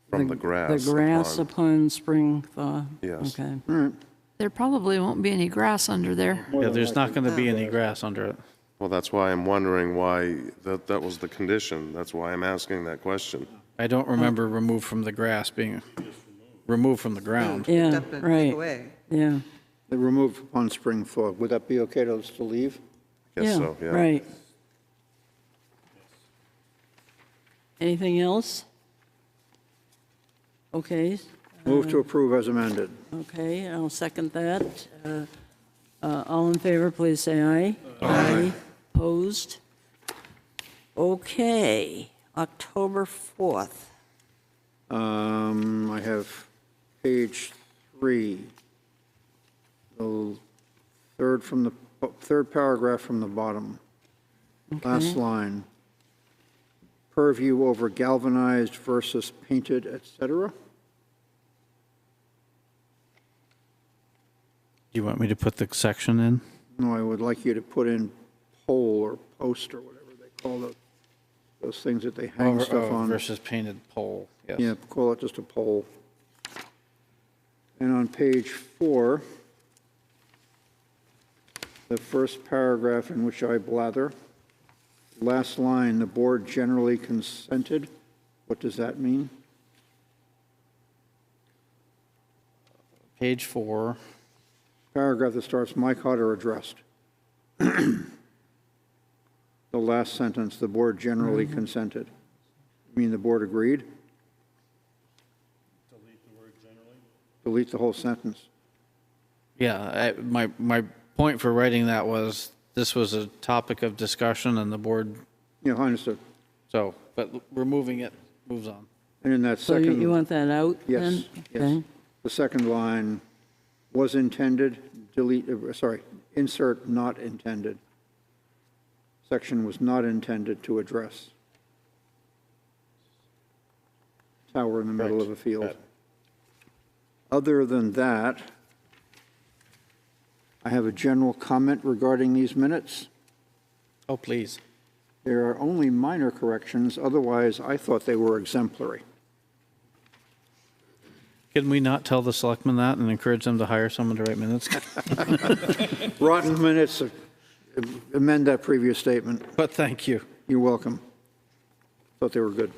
from the grass. The grass upon spring thaw. Yes. Okay, All right. There probably won't be any grass under there. Yeah, there's not going to be any grass under it. Well, that's why I'm wondering why that was the condition. That's why I'm asking that question. I don't remember removed from the grass being removed from the ground. yeah, Up and take right, away. yeah. They remove upon spring thaw. Would that be okay to us to leave? Guess so, yeah. Right. Anything else? Okay, Move to approve as amended. okay, I'll second that. All in favor, please say aye. Aye. Opposed? Okay, October 4th. I have page 3, the third paragraph from the bottom. Last line. Purview over galvanized versus painted, et cetera. Do you want me to put the section in? No, I would like you to put in pole or post or whatever they call those things that they hang stuff on. Versus painted pole, yes. Yeah, call it just a pole. And on page 4, the first paragraph in which I blather, last line, the board generally consented. What does that mean? Page 4. Paragraph that starts, Mike Hodder addressed. last sentence, the board generally consented. You mean the board agreed? Delete the word generally? Delete the whole sentence. Yeah, my point for writing that was, this was a topic of discussion and the board, Yeah, I understood. so, but removing it moves on. And in that So you second, want that out yes, then? yes. Okay. The second line was intended, delete, sorry, insert not intended. Section was not intended to address tower in the middle of a field. Other than that, I have a general comment regarding these minutes. Oh, please. There are only minor corrections, otherwise I thought they were exemplary. Can we not tell the selectmen that and encourage them to hire someone to write minutes? Rotten minutes, amend that previous statement. But thank you. You're welcome. Thought they were good.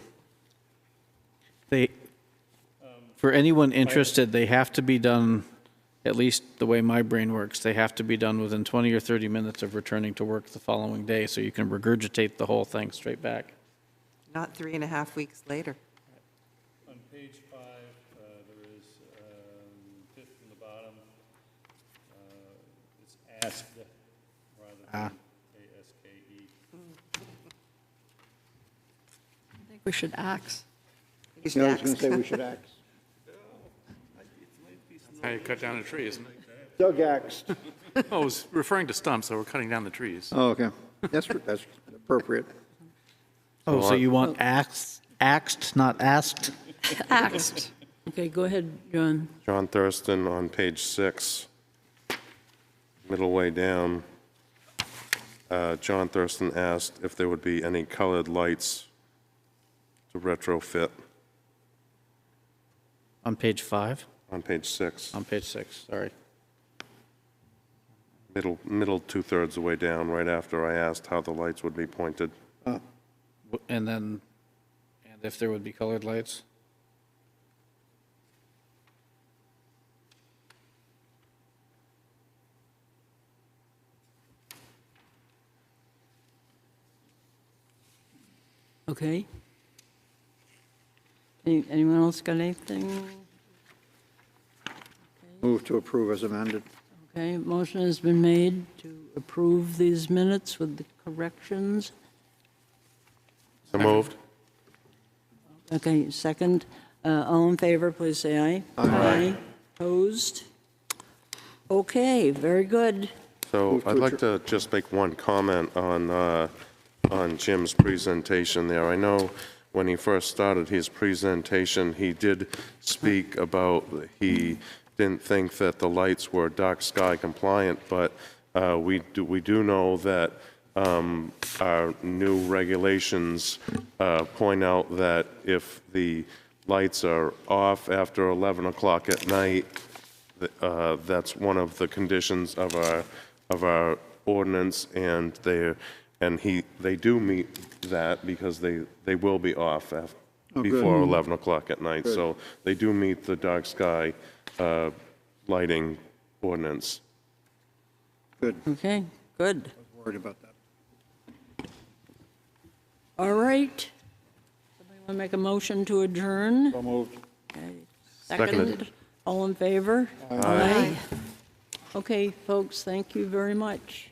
They, for anyone interested, they have to be done, at least the way my brain works, they have to be done within 20 or 30 minutes of returning to work the following day, so you can regurgitate the whole thing straight back. Not 3.5 weeks later. On page 5, there is, fifth from the bottom, it's asked rather than A-S-K-E. I think we should axe. You should Yeah, I was going ask. to say we should axe. How you cut down a tree, isn't it? Doug axed. Oh, I was referring to stumps, so we're cutting down the trees. Oh, okay. That's appropriate. Oh, so you want axed, not asked? Axed. Okay, go ahead, John. John Thurston on page 6, middle way down. John Thurston asked if there would be any colored lights to retrofit On page 5? on page 6. On page 6, sorry. Middle two-thirds of the way down, right after I asked how the lights would be pointed. And then, and if there would be colored lights? Okay. Anyone else got anything? Move to approve as amended. Okay, motion has been made to approve these minutes with the corrections. So moved. Okay, second. All in favor, please say aye. Aye. Opposed? Okay, very good. So I'd like to just make one comment on Jim's presentation there. I know when he first started his presentation, he did speak about, he didn't think that the lights were dark sky compliant, but we do know that our new regulations point out that if the lights are off after 11 o'clock at night, that's one of the conditions of our ordinance, and they do meet that because they will be off before 11 o'clock at night. Good. So they do meet the dark sky lighting ordinance. Good. Okay, good. I was worried about that. All right. Somebody want to make a motion to adjourn? So moved. Okay. Seconded. Second. All in favor? Aye. Okay, folks, thank you very much.